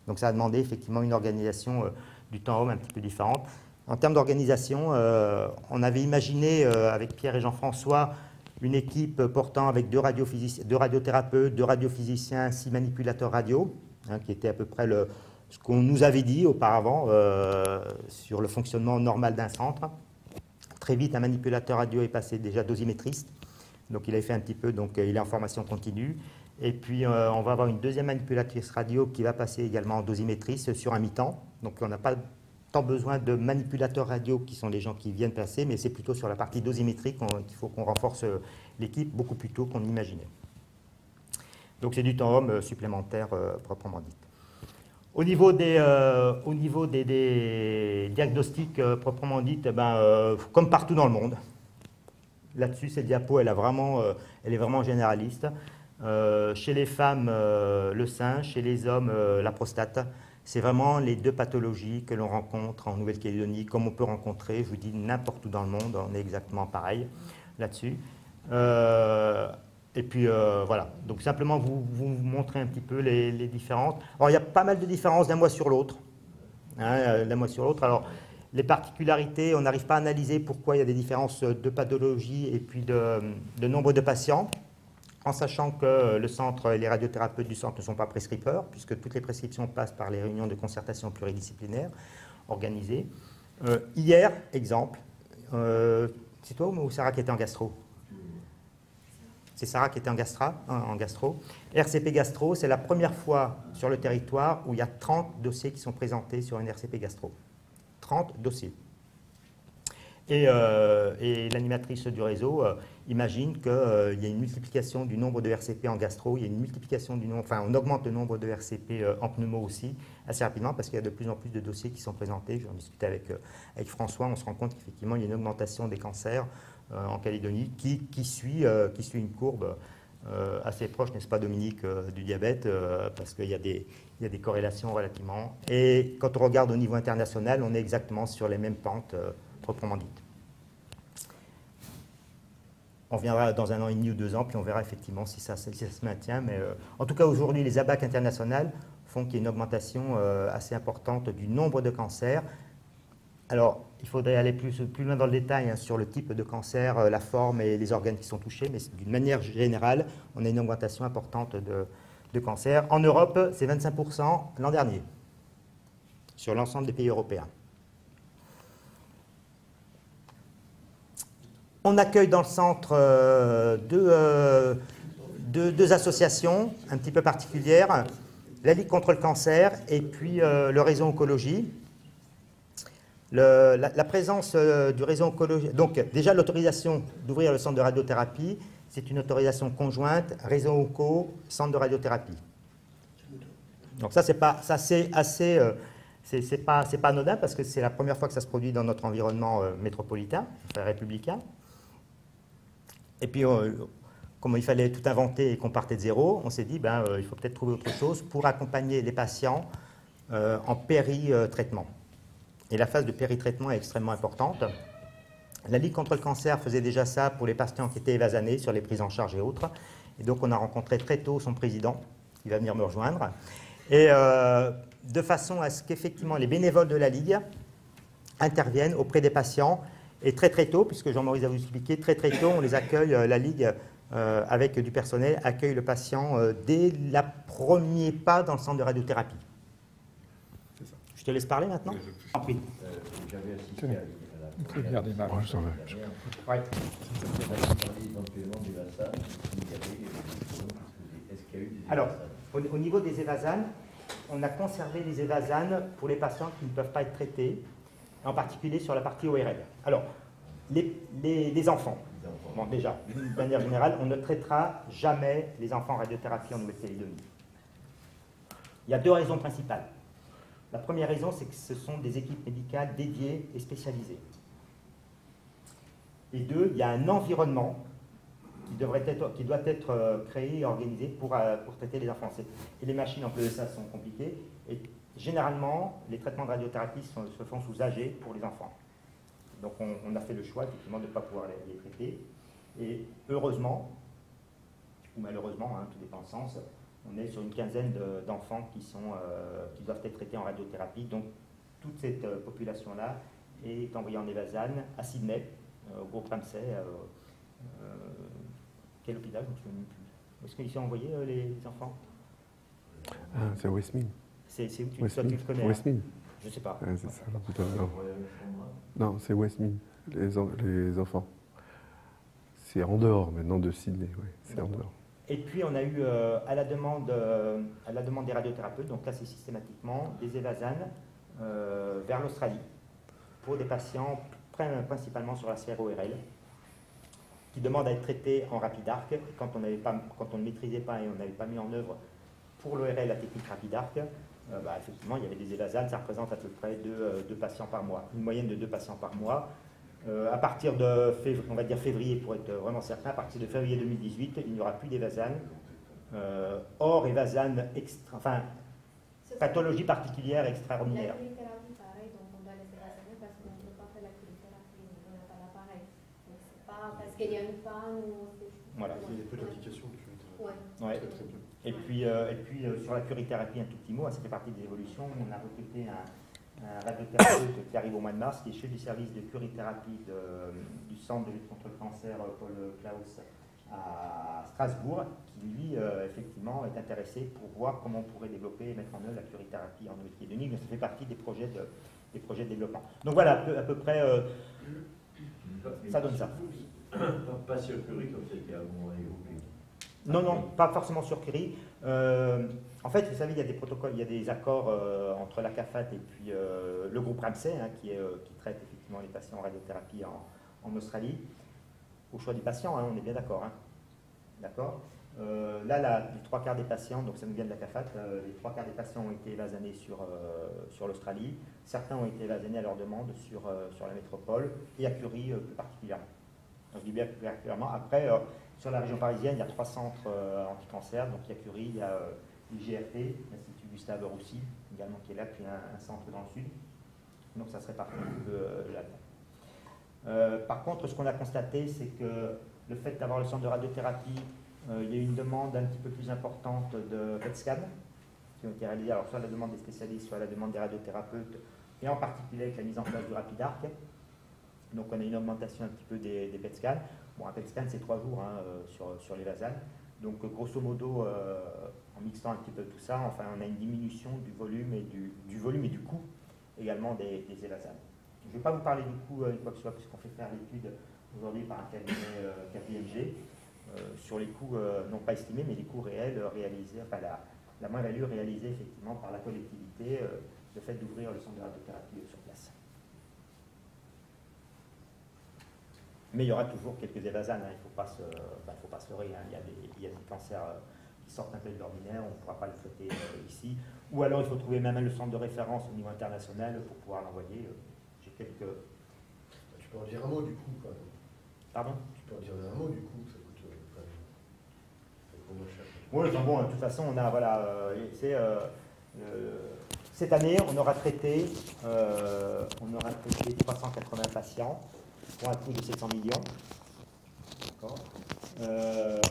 Donc ça a demandé effectivement une organisation du temps homme un petit peu différente. En termes d'organisation, on avait imaginé avec Pierre et Jean-François une équipe portant avec deux radiothérapeutes, 2 radiophysiciens, 6 manipulateurs radio, hein, qui était à peu près ce qu'on nous avait dit auparavant sur le fonctionnement normal d'un centre. Très vite, un manipulateur radio est passé déjà dosimétriste, donc il avait fait un petit peu, donc il est en formation continue. Et puis on va avoir une deuxième manipulatrice radio qui va passer également en dosimétriste sur un mi-temps. Donc on n'a pas tant besoin de manipulateurs radio qui sont les gens qui viennent passer, mais c'est plutôt sur la partie dosimétrique qu'il faut qu'on renforce l'équipe beaucoup plus tôt qu'on imaginait. Donc c'est du temps homme supplémentaire proprement dit. Au niveau des diagnostics proprement dites, comme partout dans le monde, là-dessus, cette diapo, elle est vraiment généraliste. Chez les femmes, le sein, chez les hommes, la prostate. C'est vraiment les 2 pathologies que l'on rencontre en Nouvelle-Calédonie, comme on peut rencontrer, je vous dis, n'importe où dans le monde, on est exactement pareil là-dessus. Et puis voilà, donc simplement vous montrer un petit peu les différences. Alors il y a pas mal de différences d'un mois sur l'autre. Hein, d'un mois sur l'autre. Alors les particularités, on n'arrive pas à analyser pourquoi il y a des différences de pathologie et puis de nombre de patients, en sachant que le centre, les radiothérapeutes du centre ne sont pas prescripteurs, puisque toutes les prescriptions passent par les réunions de concertation pluridisciplinaires organisées. Hier, exemple, c'est toi ou Sarah qui était en gastro? C'est Sarah qui était en gastro. RCP gastro, c'est la première fois sur le territoire où il y a 30 dossiers qui sont présentés sur une RCP gastro. 30 dossiers. Et l'animatrice du réseau imagine qu'il y a une multiplication du nombre de RCP en gastro, il y a une multiplication du nombre, enfin on augmente le nombre de RCP en pneumo aussi, assez rapidement, parce qu'il y a de plus en plus de dossiers qui sont présentés. Je vais en discuter avec François, on se rend compte qu'effectivement il y a une augmentation des cancers en Calédonie qui suit une courbe assez proche, n'est-ce pas Dominique, du diabète, parce qu'il y a des corrélations relativement. Et quand on regarde au niveau international, on est exactement sur les mêmes pentes proprement dites. On viendra dans 1 an et demi ou 2 ans, puis on verra effectivement si ça se maintient. Mais en tout cas, aujourd'hui, les ABAC internationales font qu'il y a une augmentation assez importante du nombre de cancers. Alors, il faudrait aller plus loin dans le détail hein, sur le type de cancer, la forme et les organes qui sont touchés, mais d'une manière générale, on a une augmentation importante de cancers. En Europe, c'est 25% l'an dernier, sur l'ensemble des pays européens. On accueille dans le centre deux associations un petit peu particulières, la Ligue contre le cancer et puis le réseau oncologie. La présence du réseau oncologie, donc déjà l'autorisation d'ouvrir le centre de radiothérapie, c'est une autorisation conjointe, réseau onco, centre de radiothérapie. Donc ça c'est pas anodin parce que c'est la première fois que ça se produit dans notre environnement métropolitain, enfin républicain. Et puis, comme il fallait tout inventer et qu'on partait de zéro, on s'est dit il faut peut-être trouver autre chose pour accompagner les patients en péri-traitement. Et la phase de péri-traitement est extrêmement importante. La Ligue contre le cancer faisait déjà ça pour les patients qui étaient évasanés sur les prises en charge et autres. Et donc on a rencontré très tôt son président, qui va venir me rejoindre. Et de façon à ce qu'effectivement les bénévoles de la Ligue interviennent auprès des patients. Et très très tôt, puisque Jean-Maurice a vous expliqué, très très tôt, on les accueille, la Ligue, avec du personnel, accueille le patient dès le premier pas dans le centre de radiothérapie. Je te laisse parler maintenant. Oui. J'avais assisté à la démarrage. Ouais. Alors, au niveau des évasanes, on a conservé les évasanes pour les patients qui ne peuvent pas être traités, en particulier sur la partie ORL. Alors, les enfants. Bon, déjà, d'une manière générale, on ne traitera jamais les enfants en radiothérapie en Nouvelle-Calédonie. Il y a deux raisons principales. La première raison, c'est que ce sont des équipes médicales dédiées et spécialisées. Et deux, il y a un environnement qui doit être créé et organisé pour traiter les enfants. Et les machines en plus de ça sont compliquées. Et généralement, les traitements de radiothérapie se font sous AG pour les enfants. Donc on a fait le choix effectivement de ne pas pouvoir les traiter. Et heureusement, ou malheureusement, hein, tout dépend du sens, on est sur une quinzaine d'enfants qui doivent être traités en radiothérapie. Donc toute cette population-là est envoyée en évasane à Sydney, au groupe Ramsay. Quel hôpital? Je ne me souviens plus. Est-ce qu'ils sont envoyés, les enfants? C'est Westmead. C'est où tu le connais? Westmead. Je ne sais pas. C'est ça, non, c'est Westmead, les enfants. C'est en dehors maintenant de Sydney, oui, c'est en dehors. Et puis on a eu, à la demande des radiothérapeutes, donc là c'est systématiquement des évasanes vers l'Australie pour des patients principalement sur la sphère ORL qui demandent à être traités en RapidArc. Et quand on ne maîtrisait pas et on n'avait pas mis en œuvre pour l'ORL la technique RapidArc, effectivement il y avait des évasanes, ça représente à peu près 2 patients par mois, une moyenne de 2 patients par mois. À partir de on va dire février pour être vraiment certain, à partir de février 2018, il n'y aura plus d'évasane. Hors évasane, enfin, pathologie particulière extraordinaire. La cryothérapie, pareil, donc on doit les évasaner parce qu'on ne peut pas faire la cryothérapie, on n'a pas l'appareil. Donc c'est pas parce qu'il y a une panne ou... Voilà. Il y a peu d'applications de cryothérapie. Ouais. Très, très bien. Et puis sur la curithérapie, un tout petit mot, ça fait partie des évolutions. On a recruté un radiothérapeute qui arrive au mois de mars, qui est chef du service de curithérapie du centre de lutte contre le cancer Paul Klaus à Strasbourg, qui lui, effectivement, est intéressé pour voir comment on pourrait développer et mettre en œuvre la curithérapie en Nouvelle-Calédonie. Mais ça fait partie des projets de développement. Donc voilà, à peu près, ça donne ça. Pas sur Curie comme c'était avant évoqué. Non, pas forcément sur Curie. En fait, vous savez, il y a des protocoles, il y a des accords entre la CAFAT et puis le groupe Ramsay, hein, qui traite effectivement les patients en radiothérapie en Australie. Au choix du patient, hein, on est bien d'accord. Hein. D'accord. Là, les 3/4 des patients, donc ça nous vient de la CAFAT, les 3/4 des patients ont été évasanés sur l'Australie. Certains ont été évasanés à leur demande sur la métropole et à Curie plus particulièrement. Donc, je dis bien plus particulièrement. Après, sur la région parisienne, il y a 3 centres anti-cancer. Donc il y a Curie, il y a l'IGRT, l'Institut Gustave Roussy, également qui est là, puis un centre dans le sud. Donc ça serait parti là. Par contre, ce qu'on a constaté, c'est que le fait d'avoir le centre de radiothérapie, il y a eu une demande un petit peu plus importante de PET scan qui ont été réalisés, alors soit à la demande des spécialistes, soit à la demande des radiothérapeutes, et en particulier avec la mise en place du RapidArc. Donc on a une augmentation un petit peu des PET scans. Bon, un PET scan c'est 3 jours hein, sur les vasanes. Donc grosso modo, en mixant un petit peu tout ça, enfin on a une diminution du volume et du coût également des évasanes. Je ne vais pas vous parler du coût une fois que ce soit, puisqu'on fait faire l'étude aujourd'hui par un cabinet KPMG sur les coûts non pas estimés, mais les coûts réels réalisés, enfin la moins-value réalisée effectivement par la collectivité, le fait d'ouvrir le centre de radiothérapie sur place. Mais il y aura toujours quelques évasanes, hein. Il ne faut pas se leurrer. Hein. Il y a des cancers qui sortent un peu de l'ordinaire, on ne pourra pas le traiter ici. Ou alors il faut trouver même le centre de référence au niveau international pour pouvoir l'envoyer. J'ai quelques... Tu peux en dire un mot du coup, quoi. Pardon? Tu peux en dire un mot du coup, ça coûte quand même moins cher. Oui, enfin bon, de toute façon, on a, voilà, Cette année, on aura traité 380 patients pour un coût de 700 millions.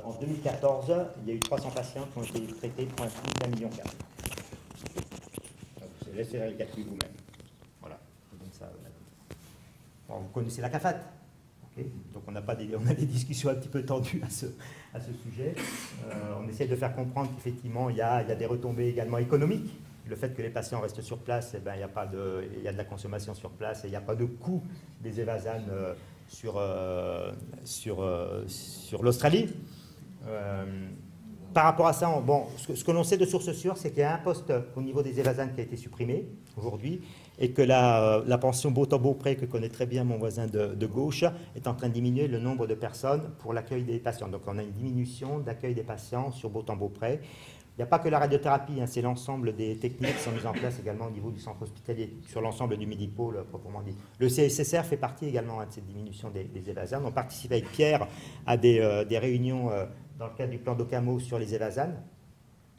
En 2014, il y a eu 300 patients qui ont été traités pour un coût d'1,4 million. Vous laissez les calculs vous-même. Voilà. Donc ça, bon, vous connaissez la CAFAT. Okay. Donc on a des discussions un petit peu tendues à ce sujet. On essaie de faire comprendre qu'effectivement, il y a des retombées également économiques. Le fait que les patients restent sur place, eh ben, il y a de la consommation sur place et il n'y a pas de coût des Evasan sur l'Australie. Par rapport à ça, bon, ce que l'on sait de source sûre, c'est qu'il y a un poste au niveau des Evasan qui a été supprimé aujourd'hui et que la pension Beautemps-Beaupré, que connaît très bien mon voisin de gauche, est en train de diminuer le nombre de personnes pour l'accueil des patients. Donc on a une diminution d'accueil des patients sur Beautemps-Beaupré. Il n'y a pas que la radiothérapie, hein, c'est l'ensemble des techniques qui sont mises en place également au niveau du centre hospitalier, sur l'ensemble du Midi-Pôle proprement dit. Le CSSR fait partie également de cette diminution des Evasan. On participe avec Pierre à des réunions dans le cadre du plan d'Ocamo sur les Evasan.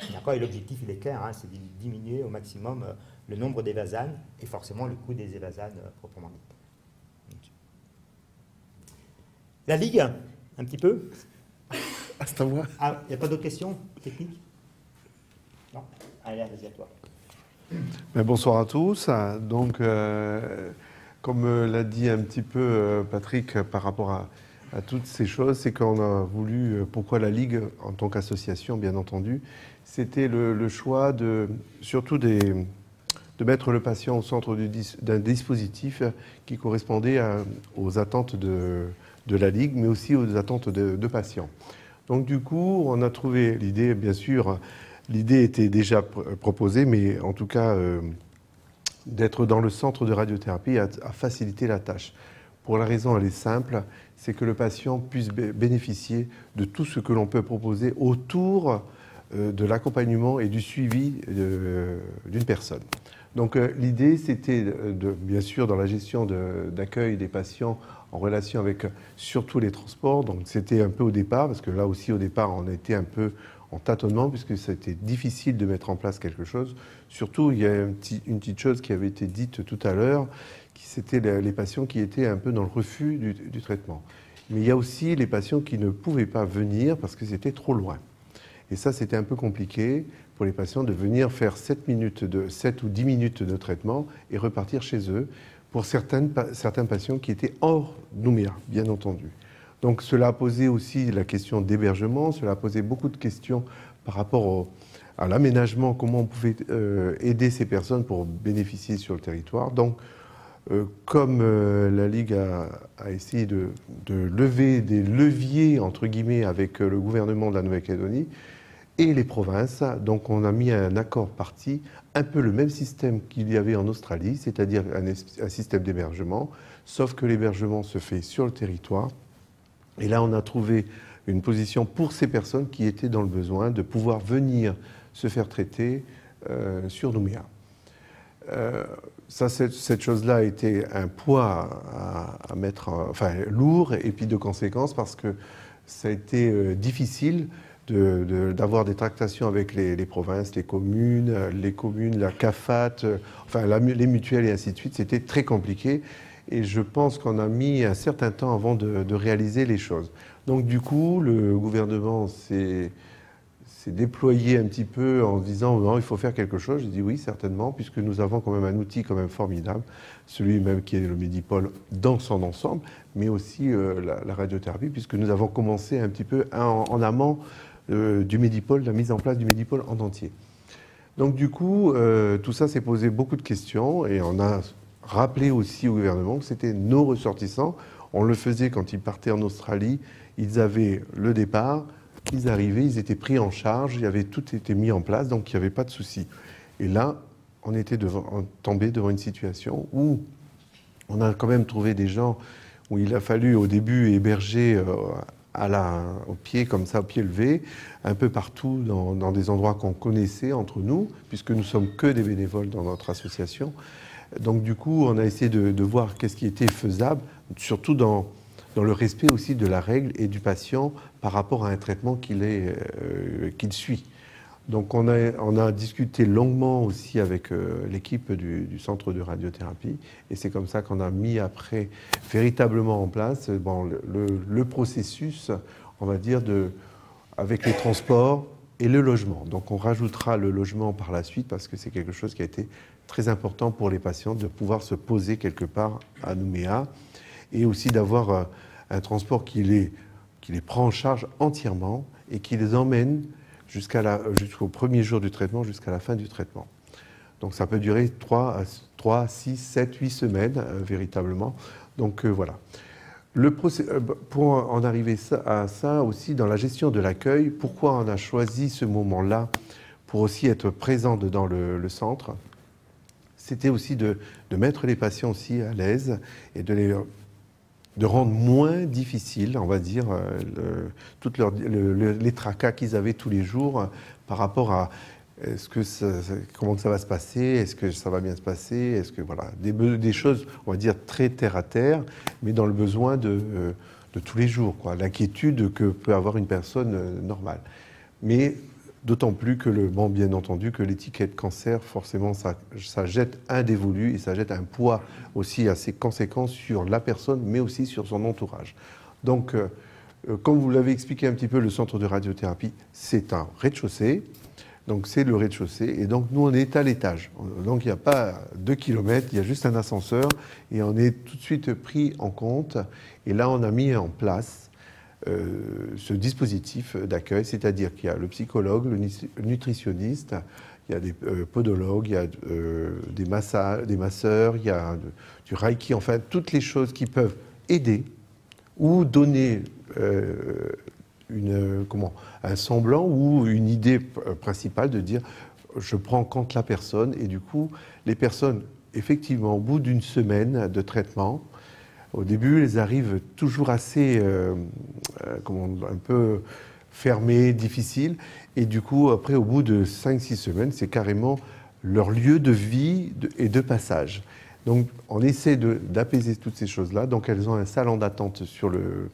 Et l'objectif, il est clair, hein, c'est de diminuer au maximum le nombre d'Evasan et forcément le coût des Evasan proprement dit. La Ligue, un petit peu. Ah, c'est à moi. Ah, il n'y a pas d'autres questions techniques? Non. Allez, vas-y à toi. Bonsoir à tous. Donc, comme l'a dit un petit peu Patrick par rapport à toutes ces choses, c'est qu'on a voulu, pourquoi la Ligue en tant qu'association, bien entendu, c'était le choix surtout de mettre le patient au centre d'un dispositif qui correspondait aux attentes de la Ligue, mais aussi aux attentes de patients. Donc du coup, on a trouvé l'idée, bien sûr, l'idée était déjà proposée, mais en tout cas, d'être dans le centre de radiothérapie a facilité la tâche. Pour la raison, elle est simple, c'est que le patient puisse bénéficier de tout ce que l'on peut proposer autour de l'accompagnement et du suivi d'une personne. Donc l'idée, c'était bien sûr dans la gestion d'accueil des patients en relation avec surtout les transports. Donc c'était un peu au départ, parce que là aussi au départ, on était un peu en tâtonnement, puisque c'était difficile de mettre en place quelque chose. Surtout, il y a une petite chose qui avait été dite tout à l'heure, c'était les patients qui étaient un peu dans le refus du traitement. Mais il y a aussi les patients qui ne pouvaient pas venir parce que c'était trop loin. Et ça, c'était un peu compliqué pour les patients de venir faire 7 ou 10 minutes de traitement et repartir chez eux pour certains patients qui étaient hors Nouméa, bien entendu. Donc cela a posé aussi la question d'hébergement, cela a posé beaucoup de questions par rapport à l'aménagement, comment on pouvait aider ces personnes pour bénéficier sur le territoire. Donc, comme la Ligue a essayé de lever des leviers, entre guillemets, avec le gouvernement de la Nouvelle-Calédonie et les provinces, donc on a mis un accord parti, un peu le même système qu'il y avait en Australie, c'est-à-dire un système d'hébergement, sauf que l'hébergement se fait sur le territoire. Et là, on a trouvé une position pour ces personnes qui étaient dans le besoin de pouvoir venir se faire traiter sur Nouméa. Cette chose-là a été un poids à mettre, lourd et puis de conséquences parce que ça a été difficile d'avoir des tractations avec les provinces, les communes, la CAFAT, les mutuelles et ainsi de suite. C'était très compliqué et je pense qu'on a mis un certain temps avant de réaliser les choses. Donc du coup, le gouvernement s'est déployé un petit peu en disant non, il faut faire quelque chose. J'ai dit oui, certainement, puisque nous avons quand même un outil quand même formidable, celui même qui est le Midi-Pôle dans son ensemble, mais aussi la radiothérapie, puisque nous avons commencé un petit peu en amont du Midi-Pôle, la mise en place du Midi-Pôle en entier. Donc du coup, tout ça s'est posé beaucoup de questions et on a rappelé aussi au gouvernement que c'était nos ressortissants. On le faisait quand ils partaient en Australie, ils avaient le départ, ils arrivaient, ils étaient pris en charge, tout était mis en place, donc il n'y avait pas de souci. Et là, on était tombé devant une situation où on a quand même trouvé des gens où il a fallu au début héberger au pied, comme ça, au pied levé, un peu partout dans des endroits qu'on connaissait entre nous, puisque nous ne sommes que des bénévoles dans notre association. Donc du coup, on a essayé de voir qu'est-ce qui était faisable, surtout dans le respect aussi de la règle et du patient par rapport à un traitement qu'il suit. Donc on a discuté longuement aussi avec l'équipe du centre de radiothérapie et c'est comme ça qu'on a mis après véritablement en place le processus, on va dire, avec les transports et le logement. Donc on rajoutera le logement par la suite parce que c'est quelque chose qui a été très important pour les patients de pouvoir se poser quelque part à Nouméa et aussi d'avoir un transport qui les prend en charge entièrement et qui les emmène jusqu'au premier jour du traitement, jusqu'à la fin du traitement. Donc ça peut durer 3, 6, 7, 8 semaines, véritablement. Donc voilà. Pour en arriver à ça aussi, dans la gestion de l'accueil, pourquoi on a choisi ce moment-là pour aussi être présent dans le centre, c'était aussi de mettre les patients aussi à l'aise et de rendre moins difficile, on va dire, les tracas qu'ils avaient tous les jours par rapport à comment ça va se passer, est-ce que ça va bien se passer, est-ce que voilà, des choses, on va dire, très terre à terre, mais dans le besoin de tous les jours, quoi, l'inquiétude que peut avoir une personne normale. Mais d'autant plus que, bien entendu, que l'étiquette cancer, forcément, ça jette un dévolu et ça jette un poids aussi assez conséquent sur la personne, mais aussi sur son entourage. Donc, comme vous l'avez expliqué un petit peu, le centre de radiothérapie, c'est un rez-de-chaussée. Donc, c'est le rez-de-chaussée. Et donc, nous, on est à l'étage. Donc, il n'y a pas 2 kilomètres, il y a juste un ascenseur. Et on est tout de suite pris en compte. Et là, on a mis en place ce dispositif d'accueil, c'est-à-dire qu'il y a le psychologue, le nutritionniste, il y a des podologues, il y a des masseurs, il y a du reiki, enfin toutes les choses qui peuvent aider ou donner un semblant ou une idée principale de dire je prends en compte la personne et du coup les personnes effectivement au bout d'une semaine de traitement. Au début, elles arrivent toujours assez, un peu fermées, difficiles. Et du coup, après, au bout de 5-6 semaines, c'est carrément leur lieu de vie et de passage. Donc, on essaie d'apaiser toutes ces choses-là. Donc, elles ont un salon d'attente sur le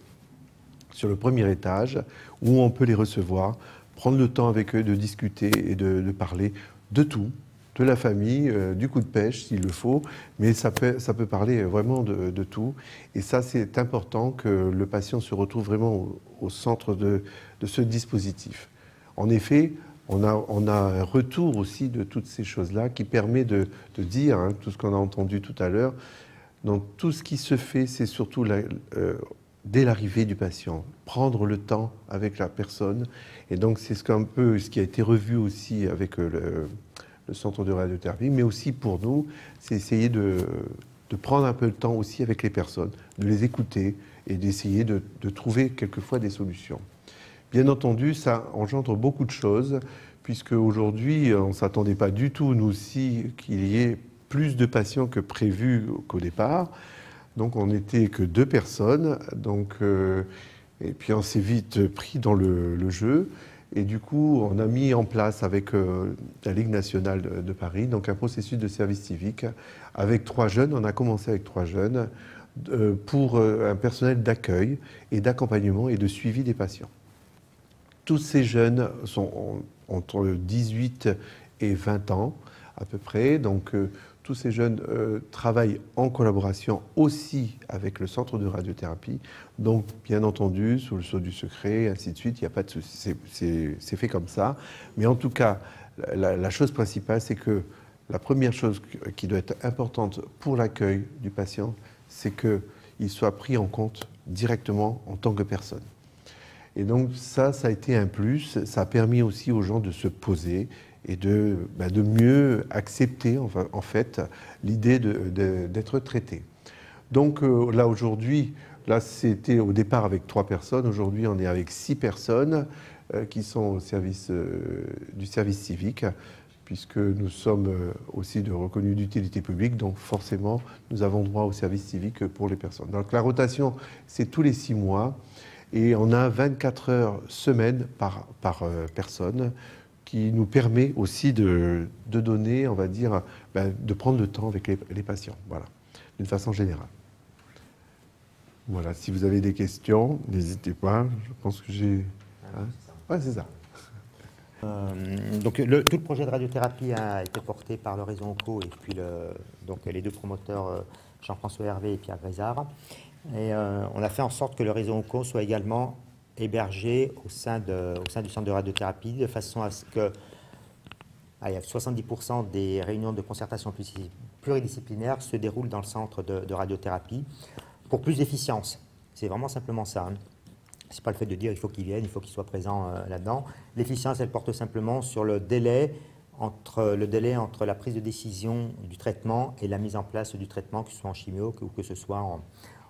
premier étage où on peut les recevoir, prendre le temps avec eux de discuter et de parler de tout. De la famille, du coup de pêche s'il le faut, mais ça peut parler vraiment de tout. Et ça, c'est important que le patient se retrouve vraiment au centre de ce dispositif. En effet, on a un retour aussi de toutes ces choses-là qui permet de dire, tout ce qu'on a entendu tout à l'heure, donc tout ce qui se fait, c'est surtout dès l'arrivée du patient, prendre le temps avec la personne. Et donc c'est ce qui a été revu aussi avec le centre de radiothérapie, mais aussi pour nous, c'est essayer de prendre un peu de temps aussi avec les personnes, de les écouter et d'essayer de trouver quelquefois des solutions. Bien entendu, ça engendre beaucoup de choses, puisque aujourd'hui, on ne s'attendait pas du tout, nous aussi, qu'il y ait plus de patients que prévu qu'au départ. Donc on n'était que 2 personnes, et puis on s'est vite pris dans le jeu. Et du coup, on a mis en place avec la Ligue nationale de Paris donc un processus de service civique avec 3 jeunes. On a commencé avec 3 jeunes pour un personnel d'accueil et d'accompagnement et de suivi des patients. Tous ces jeunes sont entre 18 et 20 ans à peu près. Donc tous ces jeunes travaillent en collaboration aussi avec le centre de radiothérapie. Donc, bien entendu, sous le sceau du secret, ainsi de suite, il n'y a pas de souci. C'est fait comme ça. Mais en tout cas, la chose principale, c'est que la première chose qui doit être importante pour l'accueil du patient, c'est qu'il soit pris en compte directement en tant que personne. Et donc ça a été un plus. Ça a permis aussi aux gens de se poser et de mieux accepter en fait l'idée d'être traité. Donc là aujourd'hui, c'était au départ avec 3 personnes, aujourd'hui on est avec 6 personnes qui sont au service du service civique, puisque nous sommes aussi reconnus d'utilité publique, donc forcément nous avons droit au service civique pour les personnes. Donc la rotation, c'est tous les 6 mois et on a 24 heures semaine par personne, qui nous permet aussi de donner, on va dire, de prendre le temps avec les patients, voilà, d'une façon générale. Voilà, si vous avez des questions, n'hésitez pas, je pense que j'ai... Ouais, c'est ça. Donc tout le projet de radiothérapie a été porté par le réseau Onco et puis donc les deux promoteurs Jean-François Hervé et Pierre Grézard. Et on a fait en sorte que le réseau Onco soit également hébergé au sein du centre de radiothérapie, de façon à ce que 70% des réunions de concertation pluridisciplinaire se déroulent dans le centre de radiothérapie pour plus d'efficience. C'est vraiment simplement ça. Hein. Ce n'est pas le fait de dire il faut qu'ils viennent, il faut qu'ils soient présents là-dedans. L'efficience, elle porte simplement sur le délai entre la prise de décision du traitement et la mise en place du traitement, que ce soit en chimio ou que ce soit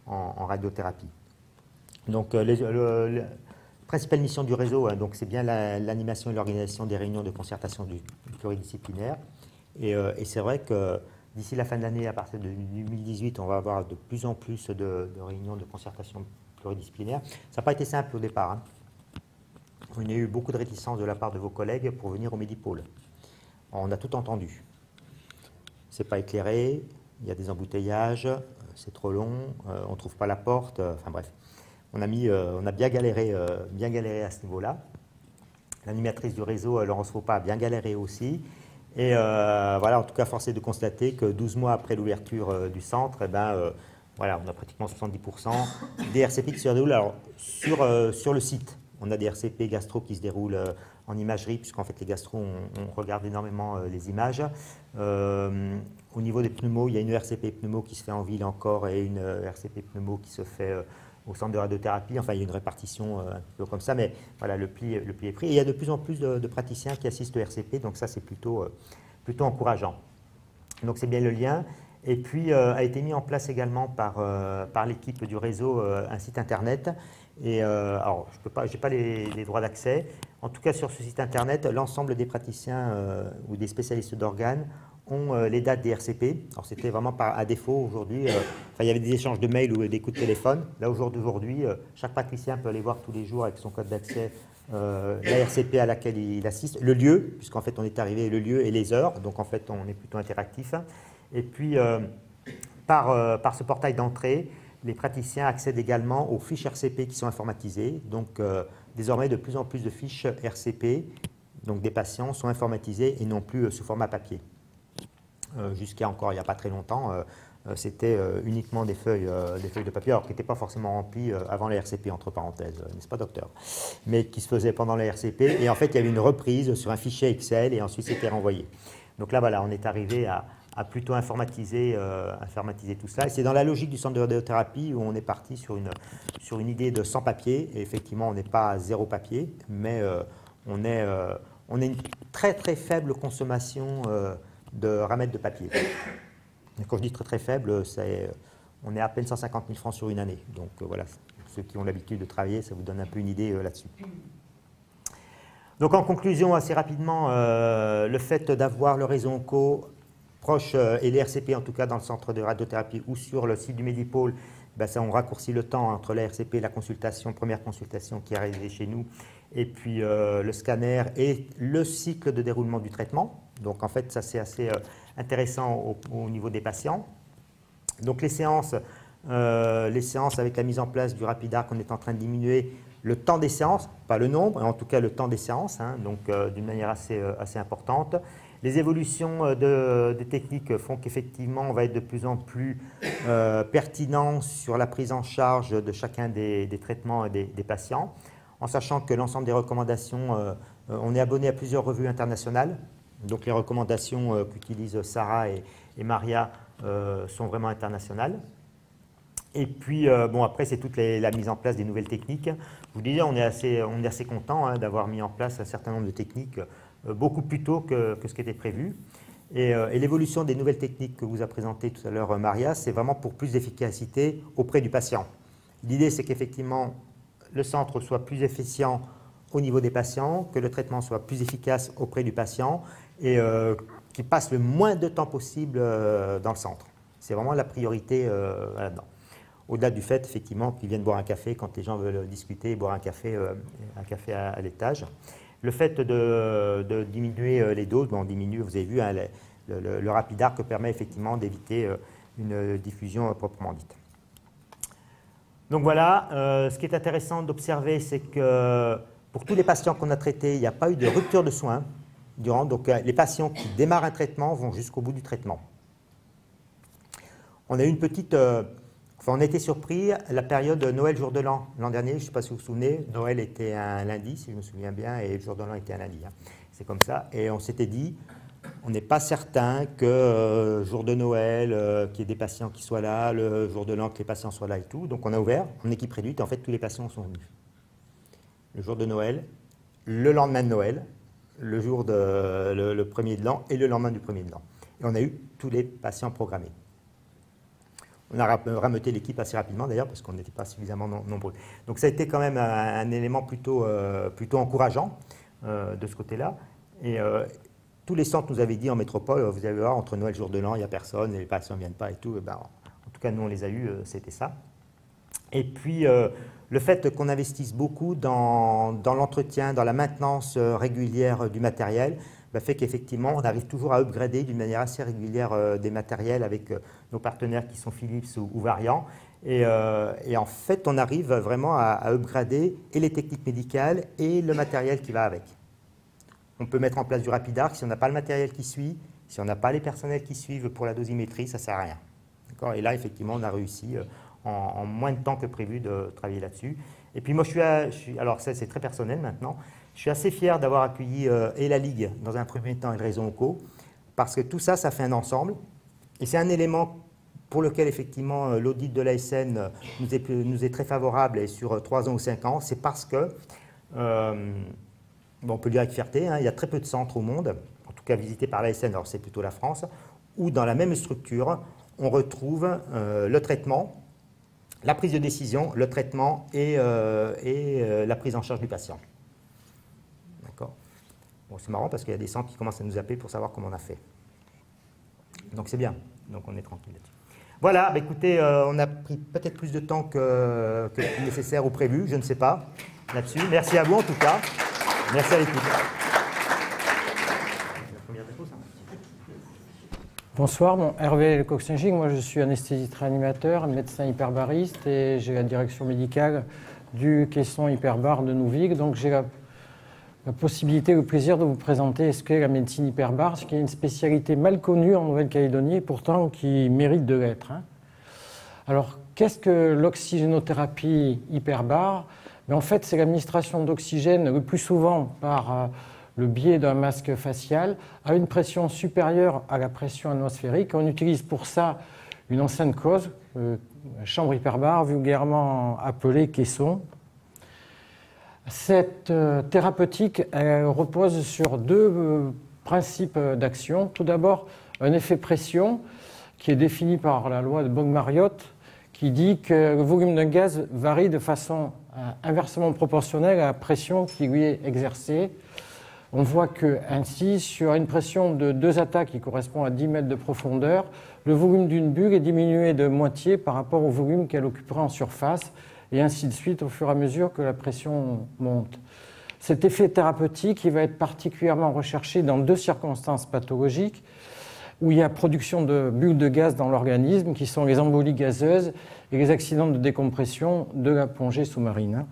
en radiothérapie. Donc, la principale mission du réseau, hein, c'est bien l'animation et l'organisation des réunions de concertation pluridisciplinaire. Et c'est vrai que d'ici la fin de l'année, à partir de 2018, on va avoir de plus en plus de réunions de concertation pluridisciplinaire. Ça n'a pas été simple au départ. Hein. Il y a eu beaucoup de réticence de la part de vos collègues pour venir au Medipôle. On a tout entendu. C'est pas éclairé, il y a des embouteillages, c'est trop long, on ne trouve pas la porte, enfin bref. On a bien galéré à ce niveau-là. L'animatrice du réseau, Laurence Faupas, a bien galéré aussi. Et voilà, en tout cas, force est de constater que 12 mois après l'ouverture du centre, voilà, on a pratiquement 70% des RCP qui se déroulent alors, sur le site. On a des RCP gastro qui se déroulent en imagerie, puisqu'en fait les gastro, on regarde énormément les images. Au niveau des pneumos, il y a une RCP pneumo qui se fait en ville encore et une RCP pneumo qui se fait au centre de radiothérapie. Enfin, il y a une répartition un peu comme ça, mais voilà, le pli est pris. Et il y a de plus en plus de praticiens qui assistent au RCP, donc ça c'est plutôt encourageant. Donc c'est bien le lien. Et puis a été mis en place également par l'équipe du réseau un site internet. Et alors, je n'ai pas les droits d'accès. En tout cas, sur ce site internet, l'ensemble des praticiens ou des spécialistes d'organes ont les dates des RCP. Alors, c'était vraiment à défaut aujourd'hui. Il y avait des échanges de mails ou des coups de téléphone. Là, au jour d'aujourd'hui, chaque praticien peut aller voir tous les jours avec son code d'accès la RCP à laquelle il assiste, le lieu, puisqu'en fait, on est arrivé, le lieu et les heures. Donc, en fait, on est plutôt interactif. Et puis, par ce portail d'entrée, les praticiens accèdent également aux fiches RCP qui sont informatisées. Donc, désormais, de plus en plus de fiches RCP, donc des patients, sont informatisées et non plus sous format papier. Jusqu'à encore il n'y a pas très longtemps, c'était uniquement des feuilles de papier, alors qui n'étaient pas forcément remplies avant la RCP, entre parenthèses, n'est-ce pas, docteur? Mais qui se faisaient pendant la RCP. Et en fait, il y avait une reprise sur un fichier Excel et ensuite c'était renvoyé. Donc là, voilà, on est arrivé à plutôt informatiser tout ça. Et c'est dans la logique du centre de radiothérapie où on est parti sur une idée de sans papier. Et effectivement, on n'est pas à zéro papier, mais on a une très très faible consommation de ramettes de papier. Et quand je dis très très faible, on est à peine 150 000 francs sur une année. Donc voilà, ceux qui ont l'habitude de travailler, ça vous donne un peu une idée là-dessus. Donc en conclusion, assez rapidement, le fait d'avoir le réseau Onco proche, et les RCP en tout cas dans le centre de radiothérapie ou sur le site du Medipôle, ça on raccourcit le temps entre la RCP, la consultation, première consultation qui est arrivée chez nous, et puis le scanner et le cycle de déroulement du traitement. Donc en fait, ça c'est assez intéressant au niveau des patients. Donc les séances avec la mise en place du RapidArc, on est en train de diminuer le temps des séances, pas le nombre, mais en tout cas le temps des séances, hein, donc d'une manière assez importante. Les évolutions des techniques font qu'effectivement, on va être de plus en plus pertinent sur la prise en charge de chacun des traitements et des patients, en sachant que l'ensemble des recommandations, on est abonné à plusieurs revues internationales, donc les recommandations qu'utilisent Sarah et Maria sont vraiment internationales. Et puis, bon, après, c'est toute la mise en place des nouvelles techniques. Je vous disais, on est assez content d'avoir mis en place un certain nombre de techniques beaucoup plus tôt que ce qui était prévu. Et l'évolution des nouvelles techniques que vous a présentées tout à l'heure Maria, c'est vraiment pour plus d'efficacité auprès du patient. L'idée, c'est qu'effectivement, le centre soit plus efficient au niveau des patients, que le traitement soit plus efficace auprès du patient et qu'il passe le moins de temps possible dans le centre. C'est vraiment la priorité là-dedans. Au-delà du fait, effectivement, qu'ils viennent boire un café quand les gens veulent discuter, boire un café à l'étage. Le fait de diminuer les doses, on diminue, vous avez vu, hein, le RapidArc permet effectivement d'éviter une diffusion proprement dite. Donc voilà, ce qui est intéressant d'observer, c'est que Pour tous les patients qu'on a traités, il n'y a pas eu de rupture de soins durant. Donc les patients qui démarrent un traitement vont jusqu'au bout du traitement. On a eu une petite... Enfin, on a été surpris, la période Noël, jour de l'an, l'an dernier, je ne sais pas si vous vous souvenez, Noël était un lundi, si je me souviens bien, et le jour de l'an était un lundi. Hein. C'est comme ça. Et on s'était dit, on n'est pas certain que jour de Noël, qu'il y ait des patients qui soient là, le jour de l'an, que les patients soient là et tout. Donc on a ouvert en équipe réduite, et en fait, tous les patients sont venus. Le jour de Noël, le lendemain de Noël, le jour de, le premier de l'an et le lendemain du premier de l'an. Et on a eu tous les patients programmés. On a rameuté l'équipe assez rapidement d'ailleurs parce qu'on n'était pas suffisamment nombreux. Donc ça a été quand même un élément plutôt encourageant de ce côté-là. Et tous les centres nous avaient dit en métropole, vous allez voir, entre Noël et jour de l'an, il n'y a personne, les patients ne viennent pas et tout. Et ben, en tout cas, nous on les a eus, c'était ça. Et puis le fait qu'on investisse beaucoup dans l'entretien, dans la maintenance régulière du matériel, fait qu'effectivement, on arrive toujours à upgrader d'une manière assez régulière des matériels avec nos partenaires qui sont Philips ou Variant. Et en fait, on arrive vraiment à upgrader et les techniques médicales et le matériel qui va avec. On peut mettre en place du RapidArc si on n'a pas le matériel qui suit, si on n'a pas les personnels qui suivent pour la dosimétrie, ça ne sert à rien. Et là, effectivement, on a réussi en moins de temps que prévu de travailler là-dessus. Et puis moi, alors ça c'est très personnel maintenant, je suis assez fier d'avoir accueilli et la Ligue dans un premier temps et le réseau ONCO, parce que tout ça, ça fait un ensemble. Et c'est un élément pour lequel effectivement l'audit de l'ASN nous est très favorable et sur 3 ans ou 5 ans, c'est parce que, on peut le dire avec fierté, hein, il y a très peu de centres au monde, en tout cas visités par l'ASN, alors c'est plutôt la France, où dans la même structure, on retrouve le traitement, la prise de décision, le traitement et la prise en charge du patient. D'accord. Bon, c'est marrant parce qu'il y a des centres qui commencent à nous appeler pour savoir comment on a fait. Donc c'est bien, donc on est tranquille là-dessus. Voilà, écoutez, on a pris peut-être plus de temps que nécessaire ou prévu, je ne sais pas, là-dessus. Merci à vous en tout cas. Merci à l'équipe. Bonsoir, Hervé Coxingic, moi je suis anesthésiste réanimateur, médecin hyperbariste et j'ai la direction médicale du caisson hyperbar de Nouvig. Donc j'ai la possibilité, le plaisir de vous présenter ce qu'est la médecine hyperbar, ce qui est une spécialité mal connue en Nouvelle-Calédonie et pourtant qui mérite de l'être. Alors qu'est-ce que l'oxygénothérapie hyperbar? En fait, c'est l'administration d'oxygène le plus souvent par le biais d'un masque facial à une pression supérieure à la pression atmosphérique. On utilise pour ça une enceinte close, chambre hyperbare, vulgairement appelée caisson. Cette thérapeutique elle repose sur deux principes d'action. Tout d'abord, un effet pression qui est défini par la loi de Bogue-Mariotte qui dit que le volume d'un gaz varie de façon inversement proportionnelle à la pression qui lui est exercée. On voit qu'ainsi, sur une pression de 2 attas qui correspond à 10 mètres de profondeur, le volume d'une bulle est diminué de moitié par rapport au volume qu'elle occuperait en surface, et ainsi de suite au fur et à mesure que la pression monte. Cet effet thérapeutique il va être particulièrement recherché dans 2 circonstances pathologiques où il y a production de bulles de gaz dans l'organisme, qui sont les embolies gazeuses et les accidents de décompression de la plongée sous-marine.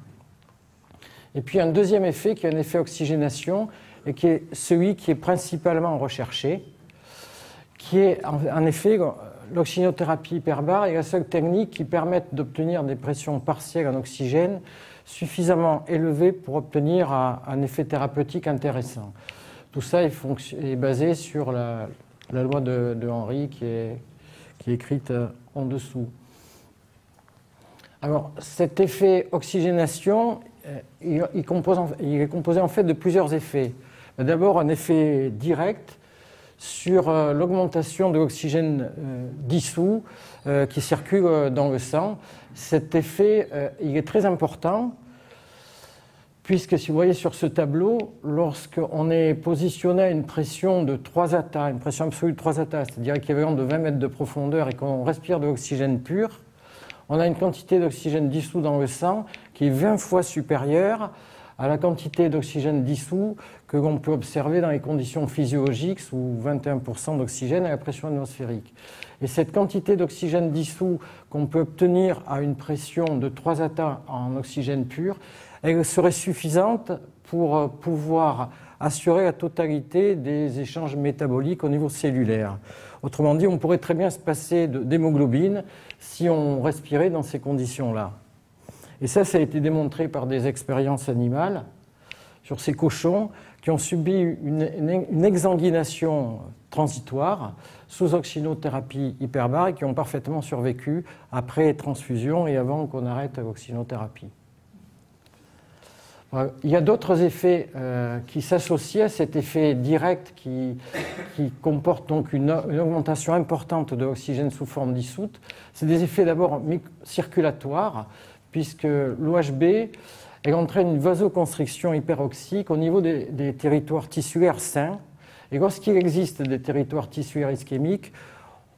Et puis un deuxième effet qui est un effet oxygénation, et qui est celui qui est principalement recherché, qui est en effet l'oxygénothérapie hyperbare est la seule technique qui permette d'obtenir des pressions partielles en oxygène suffisamment élevées pour obtenir un effet thérapeutique intéressant. Tout ça est basé sur la loi de Henry qui est écrite en dessous. Alors cet effet oxygénation, il est composé en fait de plusieurs effets. D'abord un effet direct sur l'augmentation de l'oxygène dissous qui circule dans le sang. Cet effet il est très important puisque si vous voyez sur ce tableau, lorsqu'on est positionné à une pression de 3 attas, une pression absolue de 3 attas, c'est-à-dire équivalent de 20 mètres de profondeur et qu'on respire de l'oxygène pur, on a une quantité d'oxygène dissous dans le sang qui est 20 fois supérieure à la quantité d'oxygène dissous que l'on peut observer dans les conditions physiologiques sous 21% d'oxygène à la pression atmosphérique. Et cette quantité d'oxygène dissous qu'on peut obtenir à une pression de 3 attas en oxygène pur, elle serait suffisante pour pouvoir assurer la totalité des échanges métaboliques au niveau cellulaire. Autrement dit, on pourrait très bien se passer d'hémoglobine si on respirait dans ces conditions-là. Et ça a été démontré par des expériences animales sur ces cochons qui ont subi une exsanguination transitoire sous oxynothérapie hyperbare et qui ont parfaitement survécu après transfusion et avant qu'on arrête l'oxynothérapie. Il y a d'autres effets qui s'associent à cet effet direct qui comporte donc une augmentation importante de l'oxygène sous forme dissoute. C'est des effets d'abord circulatoires, puisque l'OHB elle entraîne une vasoconstriction hyperoxique au niveau des territoires tissulaires sains. Et lorsqu'il existe des territoires tissulaires ischémiques,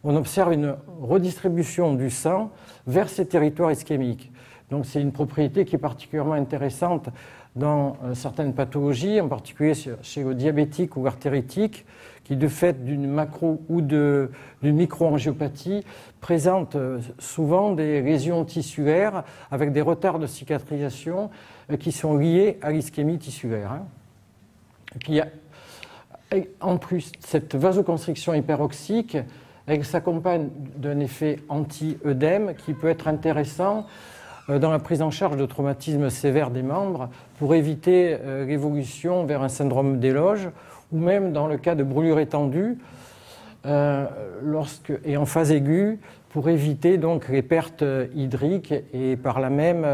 on observe une redistribution du sang vers ces territoires ischémiques. Donc c'est une propriété qui est particulièrement intéressante dans certaines pathologies, en particulier chez le diabétique ou l'artéritique, qui de fait d'une macro ou d'une microangiopathie présente souvent des lésions tissulaires avec des retards de cicatrisation qui sont liés à l'ischémie tissulaire. Et puis en plus, cette vasoconstriction hyperoxique, elle s'accompagne d'un effet anti-œdème qui peut être intéressant dans la prise en charge de traumatismes sévères des membres pour éviter l'évolution vers un syndrome d'éloge ou même dans le cas de brûlure étendue et en phase aiguë pour éviter donc les pertes hydriques et par là même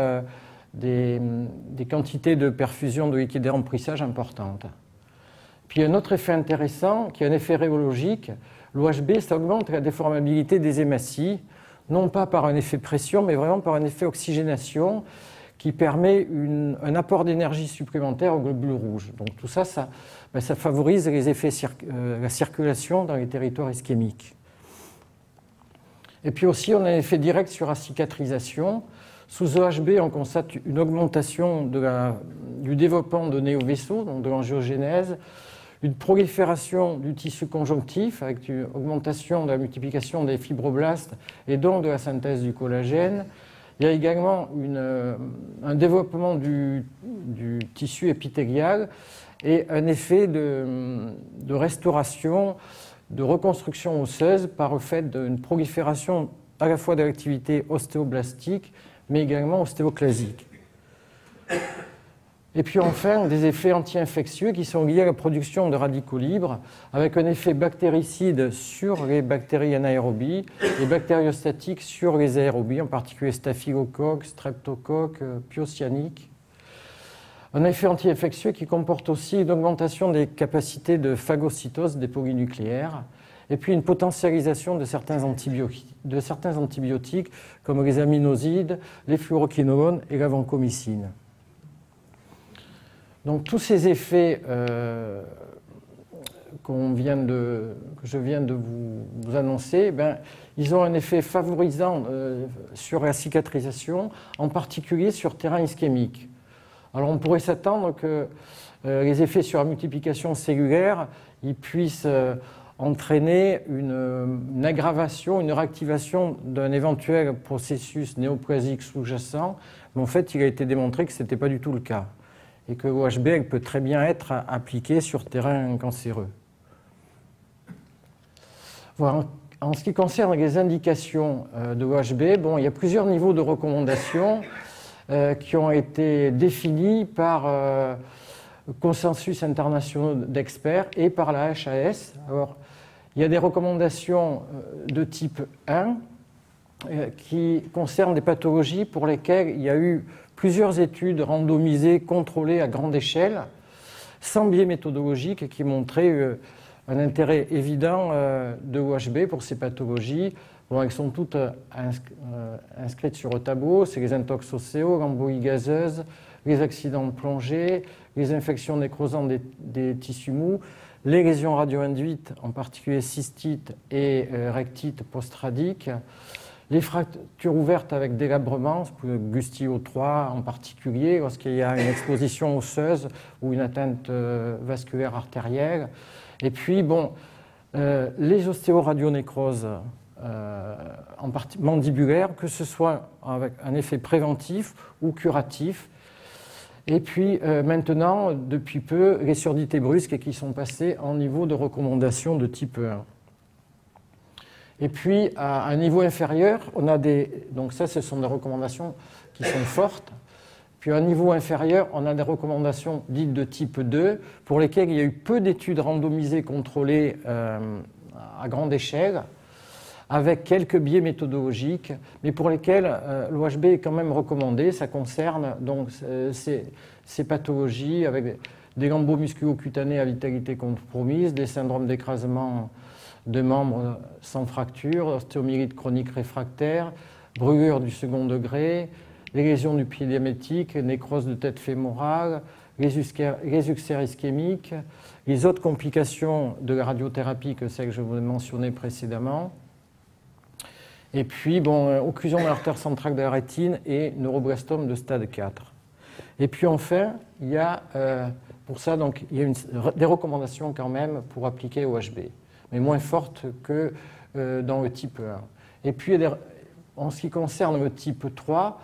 des quantités de perfusion de liquide de remplissage importantes. Puis un autre effet intéressant qui est un effet rhéologique, l'OHB, ça augmente la déformabilité des hématies, non pas par un effet pression, mais vraiment par un effet oxygénation qui permet un apport d'énergie supplémentaire aux globules rouges. Donc tout ça, ça favorise les effets la circulation dans les territoires ischémiques. Et puis aussi, on a un effet direct sur la cicatrisation. Sous OHB, on constate une augmentation du développement de néovaisseaux, donc de l'angiogénèse, une prolifération du tissu conjonctif avec une augmentation de la multiplication des fibroblastes et donc de la synthèse du collagène. Il y a également un développement du tissu épithélial et un effet de restauration, de reconstruction osseuse par le fait d'une prolifération à la fois de l'activité ostéoblastique mais également ostéoclasique. Et puis enfin, des effets anti-infectieux qui sont liés à la production de radicaux libres, avec un effet bactéricide sur les bactéries anaérobies et bactériostatiques sur les aérobies, en particulier staphylocoque, streptocoque, pyocyannique. Un effet anti-infectieux qui comporte aussi une augmentation des capacités de phagocytose des polynucléaires, et puis une potentialisation de certains antibiotiques comme les aminosides, les fluoroquinolones et la vancomycine. Donc tous ces effets que je viens de vous annoncer, ils ont un effet favorisant sur la cicatrisation, en particulier sur terrain ischémique. Alors on pourrait s'attendre que les effets sur la multiplication cellulaire ils puissent entraîner une aggravation, une réactivation d'un éventuel processus néoplasique sous-jacent, mais en fait il a été démontré que ce n'était pas du tout le cas, et que l'OHB peut très bien être appliqué sur terrain cancéreux. Voilà. En ce qui concerne les indications de l'OHB, il y a plusieurs niveaux de recommandations qui ont été définis par consensus internationaux d'experts et par la HAS. Alors, il y a des recommandations de type 1 qui concernent des pathologies pour lesquelles il y a eu plusieurs études randomisées, contrôlées à grande échelle, sans biais méthodologique, qui montraient un intérêt évident de l'OHB pour ces pathologies. Bon, elles sont toutes inscrites sur le tableau, c'est les intox océo, l'embolie gazeuse, les accidents de plongée, les infections nécrosantes des tissus mous, les lésions radio-induites, en particulier cystite et rectite post-radique, les fractures ouvertes avec délabrement, Gustilo 3 en particulier, lorsqu'il y a une exposition osseuse ou une atteinte vasculaire artérielle. Et puis, les ostéoradionécroses en partie mandibulaire, que ce soit avec un effet préventif ou curatif. Et puis maintenant, depuis peu, les surdités brusques qui sont passées en niveau de recommandation de type 1. Et puis, à un niveau inférieur, on a des... Donc ça, ce sont des recommandations qui sont fortes. Puis à un niveau inférieur, on a des recommandations dites de type 2, pour lesquelles il y a eu peu d'études randomisées contrôlées à grande échelle, avec quelques biais méthodologiques, mais pour lesquels l'OHB est quand même recommandé. Ça concerne donc ces pathologies avec des lambeaux-musculo-cutanés à vitalité compromise, des syndromes d'écrasement de membres sans fracture, ostéomyélite chronique réfractaire, brûlure du second degré, les lésions du pied diamétique, nécrose de tête fémorale, les ulcères ischémiques, les autres complications de la radiothérapie que celles que je vous ai mentionnées précédemment. Et puis, bon, occlusion de l'artère centrale de la rétine et neuroblastome de stade 4. Et puis enfin, il y a, pour ça, donc, il y a des recommandations quand même pour appliquer OHB, mais moins fortes que dans le type 1. Et puis, en ce qui concerne le type 3,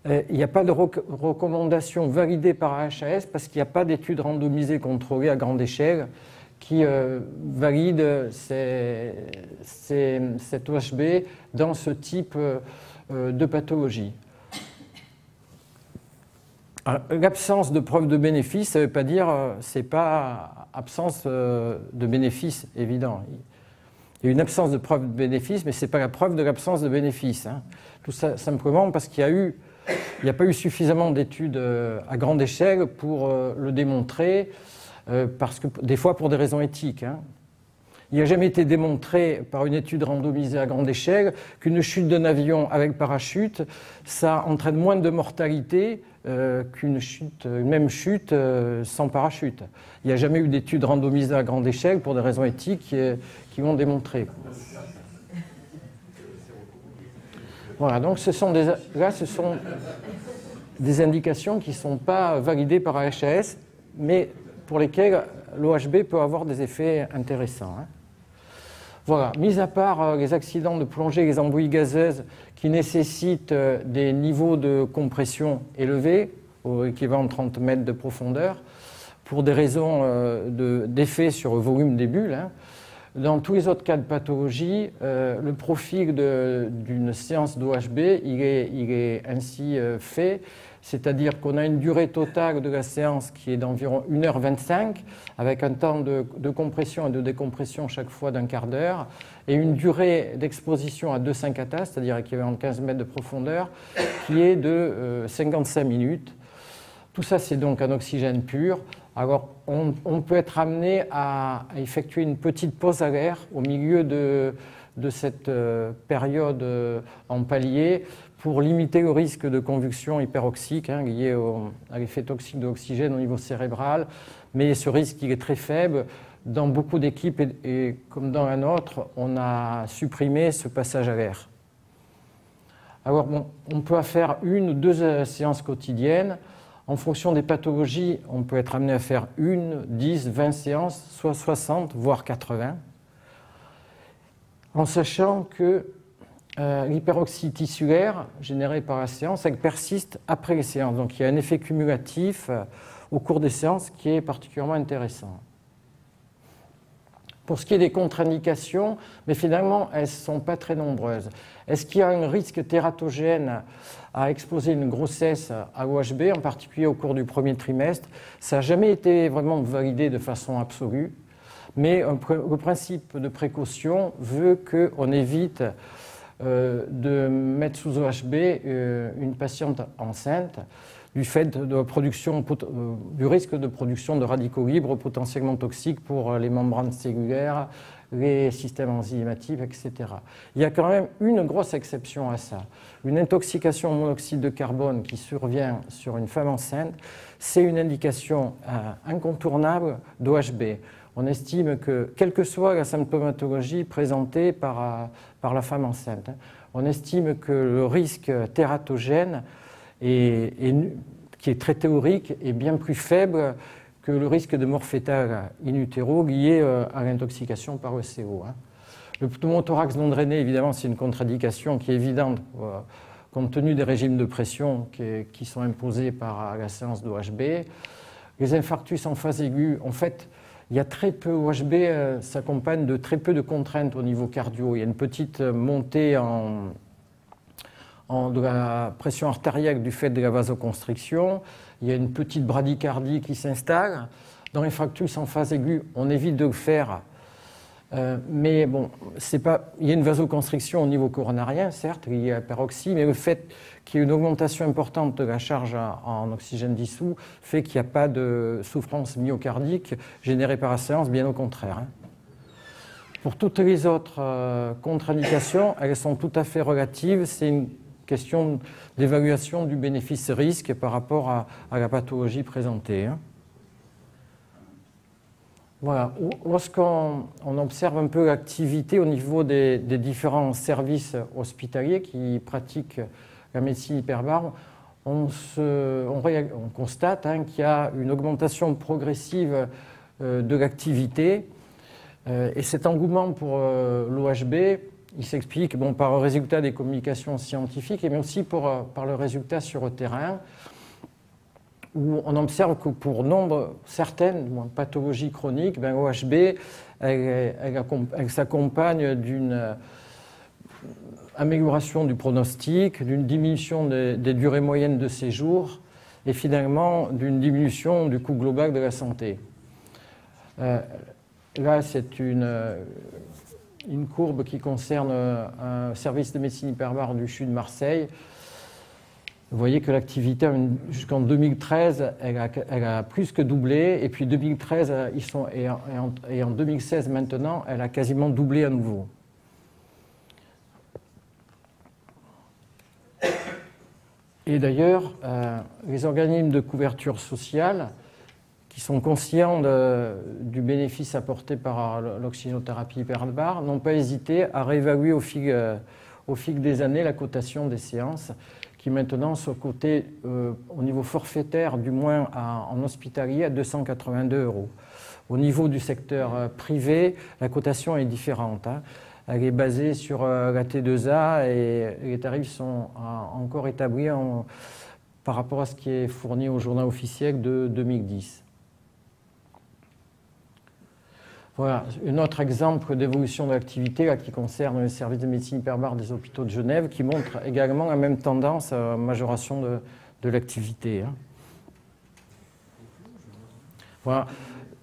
il n'y a pas de recommandation validée par HAS parce qu'il n'y a pas d'études randomisées contrôlées à grande échelle qui valident cet OHB dans ce type de pathologie. L'absence de preuve de bénéfice, ça ne veut pas dire c'est pas absence de bénéfice évident. Il y a une absence de preuve de bénéfice, mais ce n'est pas la preuve de l'absence de bénéfice. Hein. Tout ça simplement parce qu'il n'y a pas eu suffisamment d'études à grande échelle pour le démontrer, parce que des fois pour des raisons éthiques. Hein. Il n'a jamais été démontré par une étude randomisée à grande échelle qu'une chute d'un avion avec parachute, ça entraîne moins de mortalité qu'une même chute sans parachute. Il n'y a jamais eu d'études randomisées à grande échelle pour des raisons éthiques qui l'ont démontré. Voilà, donc ce sont des indications qui ne sont pas validées par la HAS, mais pour lesquelles l'OHB peut avoir des effets intéressants. Hein. Voilà, mis à part les accidents de plongée, les embouillies gazeuses qui nécessitent des niveaux de compression élevés, au équivalent de 30 mètres de profondeur, pour des raisons d'effet sur le volume des bulles. Hein. Dans tous les autres cas de pathologie, le profil d'une séance d'OHB, il est ainsi fait, c'est-à-dire qu'on a une durée totale de la séance qui est d'environ 1h25, avec un temps de compression et de décompression chaque fois d'un quart d'heure, et une durée d'exposition à 2,5 kata, c'est-à-dire équivalent de 15 mètres de profondeur, qui est de 55 minutes. Tout ça, c'est donc un oxygène pur. Alors, on peut être amené à effectuer une petite pause à l'air au milieu de cette période en palier pour limiter le risque de convulsion hyperoxique hein, lié à l'effet toxique de l'oxygène au niveau cérébral. Mais ce risque, il est très faible. Dans beaucoup d'équipes, et comme dans la nôtre, on a supprimé ce passage à l'air. Alors, bon, on peut faire 1 ou 2 séances quotidiennes. En fonction des pathologies, on peut être amené à faire 1, 10, 20 séances, soit 60, voire 80, en sachant que l'hyperoxie tissulaire générée par la séance, elle persiste après les séances. Donc il y a un effet cumulatif au cours des séances qui est particulièrement intéressant. Pour ce qui est des contre-indications, mais finalement, elles ne sont pas très nombreuses. Est-ce qu'il y a un risque tératogène à exposer une grossesse à l'OHB, en particulier au cours du premier trimestre? Ça n'a jamais été vraiment validé de façon absolue, mais le principe de précaution veut qu'on évite de mettre sous OHB une patiente enceinte du fait de la production, du risque de production de radicaux libres potentiellement toxiques pour les membranes cellulaires, les systèmes enzymatiques, etc. Il y a quand même une grosse exception à ça. Une intoxication au monoxyde de carbone qui survient sur une femme enceinte, c'est une indication incontournable d'OHB. On estime que, quelle que soit la symptomatologie présentée par la femme enceinte, on estime que le risque tératogène qui est très théorique est bien plus faible que le risque de mort fœtale in utero lié à l'intoxication par le CO. Le pneumothorax non drainé, évidemment, c'est une contre-indication qui est évidente compte tenu des régimes de pression qui sont imposés par la séance d'OHB. Les infarctus en phase aiguë, en fait, il y a très peu, OHB s'accompagne de très peu de contraintes au niveau cardio. Il y a une petite montée de la pression artérielle du fait de la vasoconstriction. Il y a une petite bradycardie qui s'installe. Dans l'infarctus en phase aiguë, on évite de le faire. Mais bon, il y a une vasoconstriction au niveau coronarien, certes, il y a la paroxie, mais le fait qu'il y ait une augmentation importante de la charge en oxygène dissous fait qu'il n'y a pas de souffrance myocardique générée par la séance, bien au contraire. Pour toutes les autres contre-indications, elles sont tout à fait relatives. C'est une question d'évaluation du bénéfice-risque par rapport à la pathologie présentée. Voilà. Lorsqu'on observe un peu l'activité au niveau des différents services hospitaliers qui pratiquent la médecine hyperbare, on constate qu'il y a une augmentation progressive de l'activité. Et cet engouement pour l'OHB, il s'explique par le résultat des communications scientifiques, mais aussi par le résultat sur le terrain, où on observe que pour certaines pathologies chroniques, l'OHB elle s'accompagne d'une amélioration du pronostic, d'une diminution des durées moyennes de séjour et finalement d'une diminution du coût global de la santé. Là, c'est une courbe qui concerne un service de médecine hyperbare du CHU de Marseille. Vous voyez que l'activité, jusqu'en 2013, elle a plus que doublé, et puis 2013, et en 2016 maintenant, elle a quasiment doublé à nouveau. Et d'ailleurs, les organismes de couverture sociale, qui sont conscients du bénéfice apporté par l'oxygénothérapie hyperbare, n'ont pas hésité à réévaluer au fil des années la cotation des séances, qui maintenant sont cotées au niveau forfaitaire, du moins en hospitalier, à 282 €. Au niveau du secteur privé, la cotation est différente. Elle est basée sur la T2A et les tarifs sont encore établis par rapport à ce qui est fourni au journal officiel de 2010. Voilà, un autre exemple d'évolution de l'activité qui concerne le service de médecine hyperbare des hôpitaux de Genève, qui montre également la même tendance à majoration de l'activité. Voilà.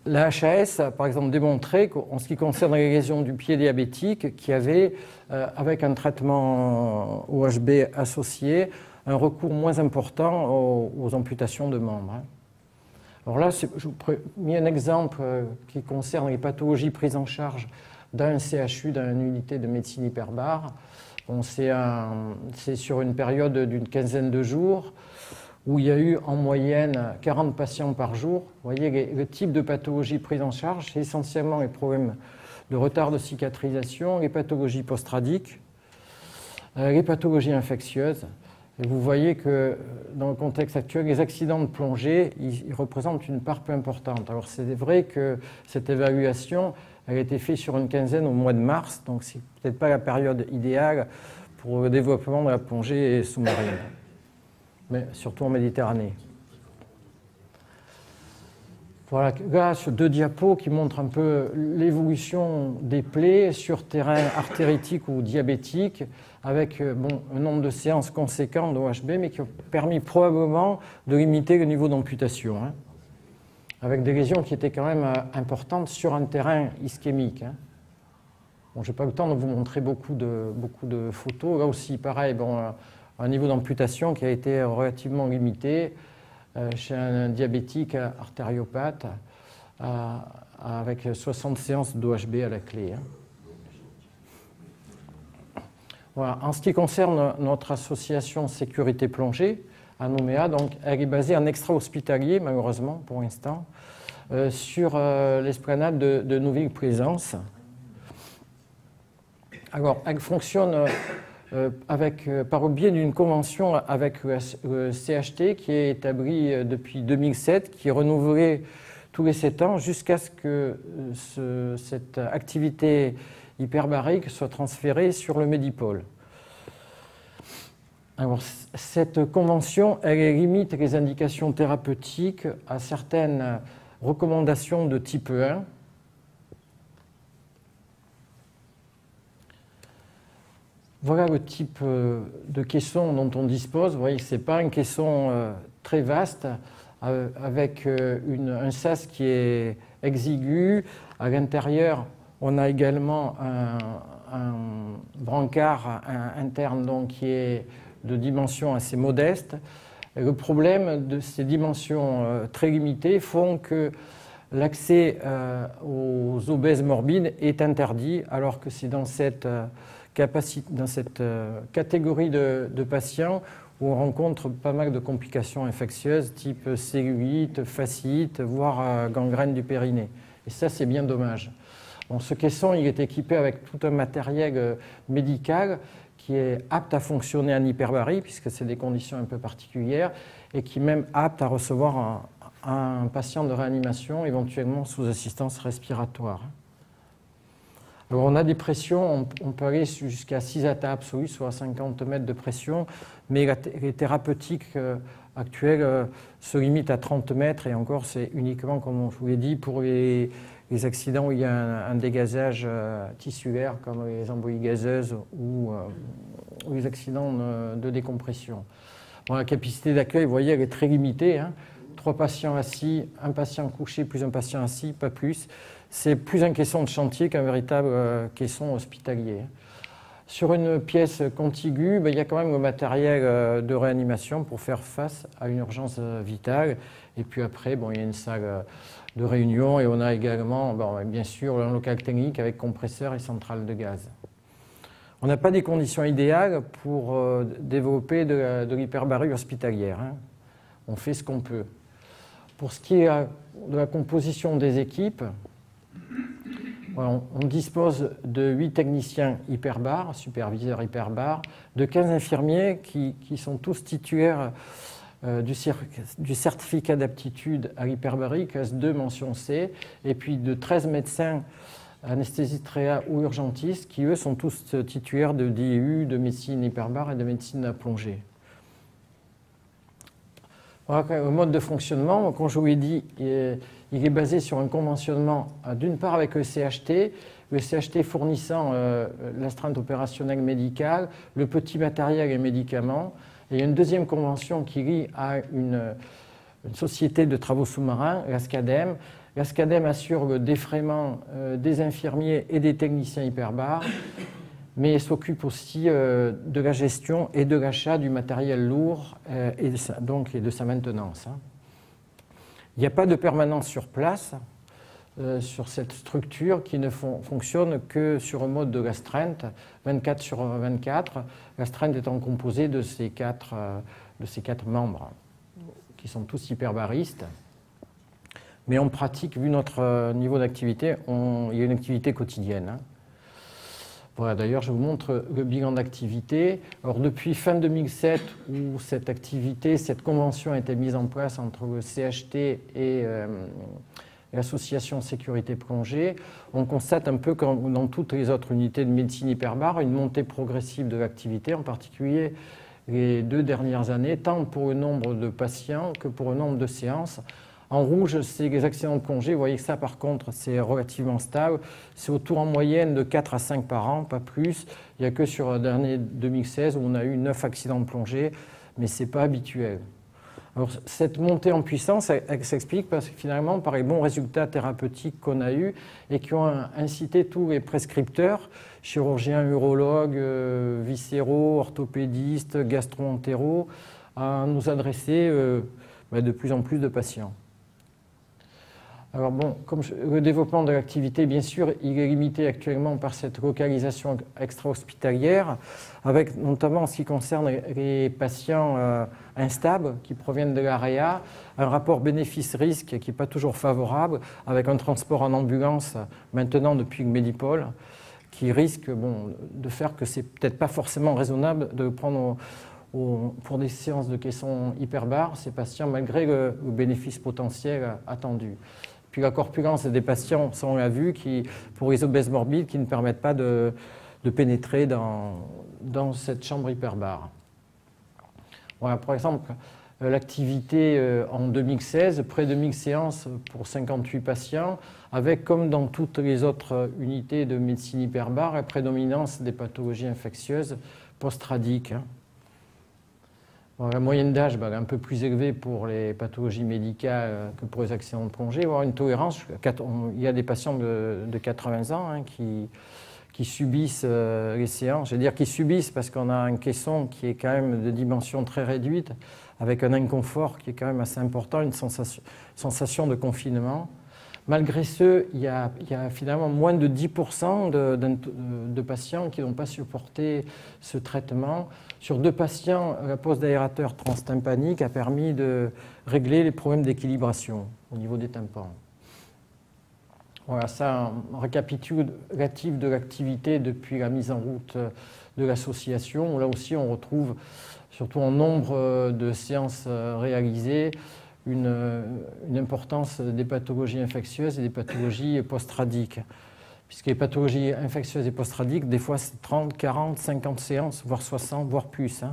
La HAS a par exemple démontré qu'en ce qui concerne les lésions du pied diabétique, qu'il y avait, avec un traitement OHB associé, un recours moins important aux amputations de membres. Alors là, je vous ai mis un exemple qui concerne les pathologies prises en charge dans un CHU, dans une unité de médecine hyperbare. Bon, c'est sur une période d'une quinzaine de jours où il y a eu en moyenne 40 patients par jour. Vous voyez, le type de pathologie prise en charge, c'est essentiellement les problèmes de retard de cicatrisation, les pathologies post-radiques, les pathologies infectieuses. Et vous voyez que dans le contexte actuel, les accidents de plongée, ils représentent une part peu importante. Alors c'est vrai que cette évaluation, elle a été faite sur une quinzaine au mois de mars, donc c'est peut-être pas la période idéale pour le développement de la plongée sous-marine, mais surtout en Méditerranée. Voilà, là, sur deux diapos qui montrent un peu l'évolution des plaies sur terrain artéritique ou diabétique, avec un nombre de séances conséquent d'OHB, mais qui ont permis probablement de limiter le niveau d'amputation, avec des lésions qui étaient quand même importantes sur un terrain ischémique. Bon, je n'ai pas le temps de vous montrer beaucoup de photos. Là aussi, pareil, un niveau d'amputation qui a été relativement limité chez un diabétique artériopathe avec 60 séances d'OHB à la clé. Voilà. En ce qui concerne notre association Sécurité Plongée à Nouméa, donc, elle est basée en extra-hospitalier, malheureusement pour l'instant, sur l'esplanade de Nouville-Plaisance. Alors, elle fonctionne par le biais d'une convention avec le CHT qui est établie depuis 2007, qui est renouvelée tous les 7 ans jusqu'à ce que cette activité hyperbarique soit transférée sur le Médipôle. Alors, cette convention, elle limite les indications thérapeutiques à certaines recommandations de type 1. Voilà le type de caisson dont on dispose. Vous voyez, ce n'est pas un caisson très vaste, avec un sas qui est exigu. À l'intérieur, on a également un brancard interne donc, qui est de dimensions assez modestes. Et le problème de ces dimensions très limitées font que l'accès aux obèses morbides est interdit, alors que c'est dans cette catégorie de patients où on rencontre pas mal de complications infectieuses type cellulite, fasciite, voire gangrène du périnée. Et ça, c'est bien dommage. Bon, ce caisson, il est équipé avec tout un matériel médical qui est apte à fonctionner en hyperbarie, puisque c'est des conditions un peu particulières, et qui est même apte à recevoir un patient de réanimation, éventuellement sous assistance respiratoire. Alors on a des pressions, on peut aller jusqu'à 6 attas absolus, soit 50 mètres de pression, mais les thérapeutiques actuelles se limitent à 30 mètres, et encore c'est uniquement, comme je vous l'ai dit, pour les accidents où il y a un dégazage tissulaire, comme les embolies gazeuses ou les accidents de décompression. Bon, la capacité d'accueil, vous voyez, elle est très limitée, hein. 3 patients assis, un patient couché plus un patient assis, pas plus. C'est plus un caisson de chantier qu'un véritable caisson hospitalier. Sur une pièce contiguë, il y a quand même le matériel de réanimation pour faire face à une urgence vitale. Et puis après, il y a une salle de réunion et on a également, bien sûr, un local technique avec compresseur et centrale de gaz. On n'a pas des conditions idéales pour développer de l'hyperbarie hospitalière, hein. On fait ce qu'on peut. Pour ce qui est de la composition des équipes, on dispose de 8 techniciens hyperbares, superviseurs hyperbares, de 15 infirmiers qui sont tous titulaires du certificat d'aptitude à l'hyperbarie, classe 2 mention C, et puis de 13 médecins anesthésistes réa ou urgentistes qui, eux, sont tous titulaires de DU, de médecine hyperbare et de médecine à plongée. Voilà le mode de fonctionnement. Comme je vous l'ai dit, il est basé sur un conventionnement d'une part avec le CHT fournissant l'astreinte opérationnelle médicale, le petit matériel et médicaments. Et il y a une deuxième convention qui lie à une société de travaux sous-marins, l'ASCADEM. L'ASCADEM assure le défraiement des infirmiers et des techniciens hyperbares, mais elle s'occupe aussi de la gestion et de l'achat du matériel lourd et de sa maintenance. Il n'y a pas de permanence sur place sur cette structure qui ne fonctionne que sur un mode de l'astreinte, 24 sur 24, l'astreinte étant composée de ces quatre membres qui sont tous hyperbaristes. Mais en pratique, vu notre niveau d'activité, il y a une activité quotidienne, hein. Voilà, d'ailleurs, je vous montre le bilan d'activité. Alors, depuis fin 2007, où cette activité, cette convention a été mise en place entre le CHT et l'association Sécurité Plongée, on constate un peu comme dans toutes les autres unités de médecine hyperbare, une montée progressive de l'activité, en particulier les 2 dernières années, tant pour le nombre de patients que pour le nombre de séances. En rouge, c'est les accidents de plongée. Vous voyez que ça, par contre, c'est relativement stable. C'est autour en moyenne de 4 à 5 par an, pas plus. Il n'y a que sur l'année 2016 où on a eu 9 accidents de plongée, mais ce n'est pas habituel. Alors, cette montée en puissance, elle s'explique parce que finalement, par les bons résultats thérapeutiques qu'on a eus et qui ont incité tous les prescripteurs, chirurgiens, urologues, viscéraux, orthopédistes, gastro-entéraux, à nous adresser de plus en plus de patients. Alors bon, comme le développement de l'activité, bien sûr, il est limité actuellement par cette localisation extra-hospitalière, avec notamment en ce qui concerne les patients instables qui proviennent de l'AREA, un rapport bénéfice-risque qui n'est pas toujours favorable, avec un transport en ambulance maintenant depuis le Medipol, qui risque de faire que ce n'est peut-être pas forcément raisonnable de prendre pour des séances de caisson hyperbare ces patients malgré le bénéfice potentiel attendu. Puis la corpulence des patients, ça on l'a vu, pour les obèses morbides, qui ne permettent pas de pénétrer dans cette chambre hyperbare. Voilà, par exemple, l'activité en 2016, près de 1000 séances pour 58 patients, avec, comme dans toutes les autres unités de médecine hyperbare, la prédominance des pathologies infectieuses post-radiques. Bon, la moyenne d'âge est un peu plus élevée pour les pathologies médicales que pour les accidents de plongée. Il va y avoir une tolérance. Il y a des patients de 80 ans qui subissent les séances. Je veux dire qu'ils subissent parce qu'on a un caisson qui est quand même de dimension très réduite, avec un inconfort qui est quand même assez important, une sensation de confinement. Malgré ce, il y a finalement moins de 10% de patients qui n'ont pas supporté ce traitement. Sur 2 patients, la pose d'aérateur transtympanique a permis de régler les problèmes d'équilibration au niveau des tympans. Voilà, ça, un récapitulatif de l'activité depuis la mise en route de l'association. Là aussi, on retrouve, surtout en nombre de séances réalisées, une importance des pathologies infectieuses et des pathologies post-radiques. Puisque les pathologies infectieuses et post-radiques, des fois, c'est 30, 40, 50 séances, voire 60, voire plus.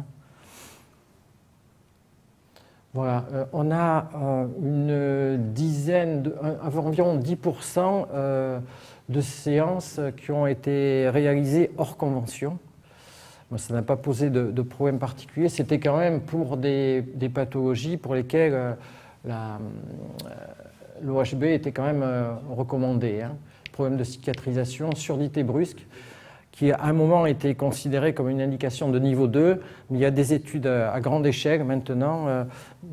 Voilà, on a une dizaine, environ 10% de séances qui ont été réalisées hors convention. Bon, ça n'a pas posé de problème particulier. C'était quand même pour des pathologies pour lesquelles l'OHB était quand même recommandé. Problème de cicatrisation, surdité brusque, qui à un moment était considéré comme une indication de niveau 2, mais il y a des études à grande échelle maintenant,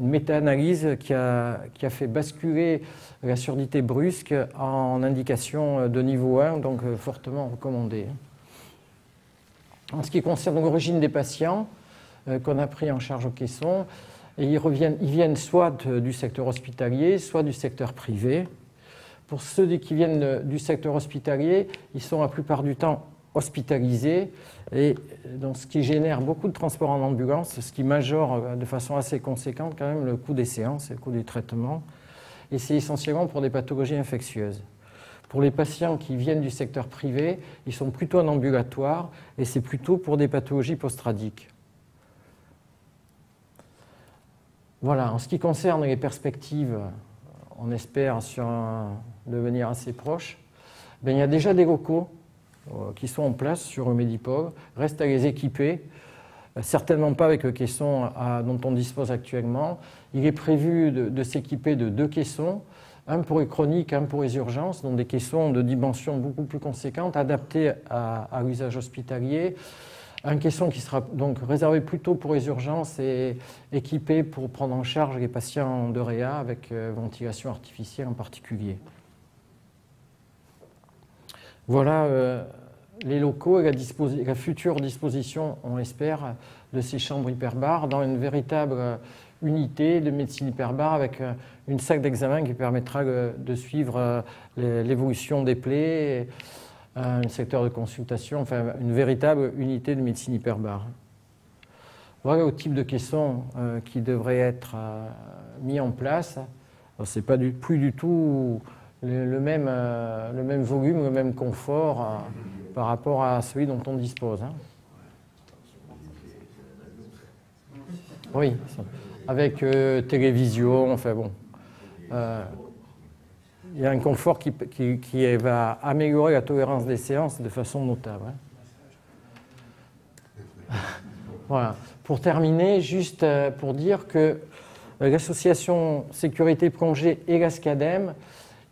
une méta-analyse qui a fait basculer la surdité brusque en indication de niveau 1, donc fortement recommandée. En ce qui concerne l'origine des patients qu'on a pris en charge au caisson, ils viennent soit du secteur hospitalier, soit du secteur privé. Pour ceux qui viennent du secteur hospitalier, ils sont la plupart du temps hospitalisés, et donc ce qui génère beaucoup de transports en ambulance, ce qui majore de façon assez conséquente quand même le coût des séances et le coût du traitement. Et c'est essentiellement pour des pathologies infectieuses. Pour les patients qui viennent du secteur privé, ils sont plutôt en ambulatoire, et c'est plutôt pour des pathologies post-radiques. Voilà, en ce qui concerne les perspectives, on espère sur un devenir assez proche, il y a déjà des locaux qui sont en place sur le Medipol. Reste à les équiper, certainement pas avec le caisson dont on dispose actuellement. Il est prévu de s'équiper de 2 caissons, un pour les chroniques, un pour les urgences, donc des caissons de dimension beaucoup plus conséquente, adaptés à l'usage hospitalier. Un caisson qui sera donc réservé plutôt pour les urgences et équipé pour prendre en charge les patients de réa avec ventilation artificielle en particulier. Voilà les locaux et la future disposition, on l'espère, de ces chambres hyperbares dans une véritable unité de médecine hyperbare avec une salle d'examen qui permettra de suivre l'évolution des plaies, un secteur de consultation, enfin une véritable unité de médecine hyperbare. Voilà le type de caisson qui devrait être mis en place. Ce n'est pas plus du tout le même volume, le même confort par rapport à celui dont on dispose. Oui, avec télévision, enfin bon. Il y a un confort qui va améliorer la tolérance des séances de façon notable. Voilà. Pour terminer, juste pour dire que l'association Sécurité Plongée et l'ASCADEM,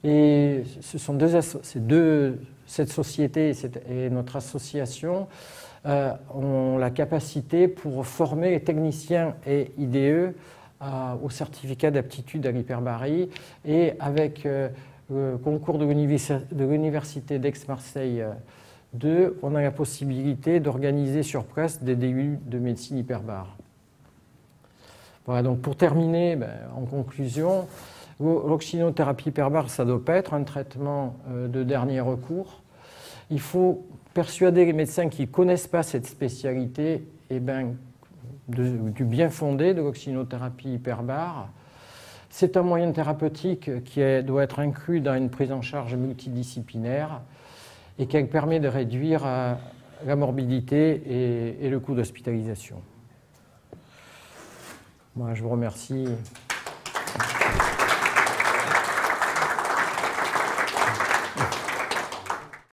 et ce sont cette société et notre association ont la capacité pour former les techniciens et IDE au certificat d'aptitude à l'hyperbarie, et avec le concours de l'Université d'Aix-Marseille 2, on a la possibilité d'organiser sur place des DU de médecine hyperbare. Voilà, donc pour terminer, en conclusion, l'oxygénothérapie hyperbare, ça ne doit pas être un traitement de dernier recours. Il faut persuader les médecins qui ne connaissent pas cette spécialité du bien fondé de l'oxygénothérapie hyperbare. C'est un moyen thérapeutique qui doit être inclus dans une prise en charge multidisciplinaire et qui permet de réduire la morbidité et le coût d'hospitalisation. Moi, je vous remercie.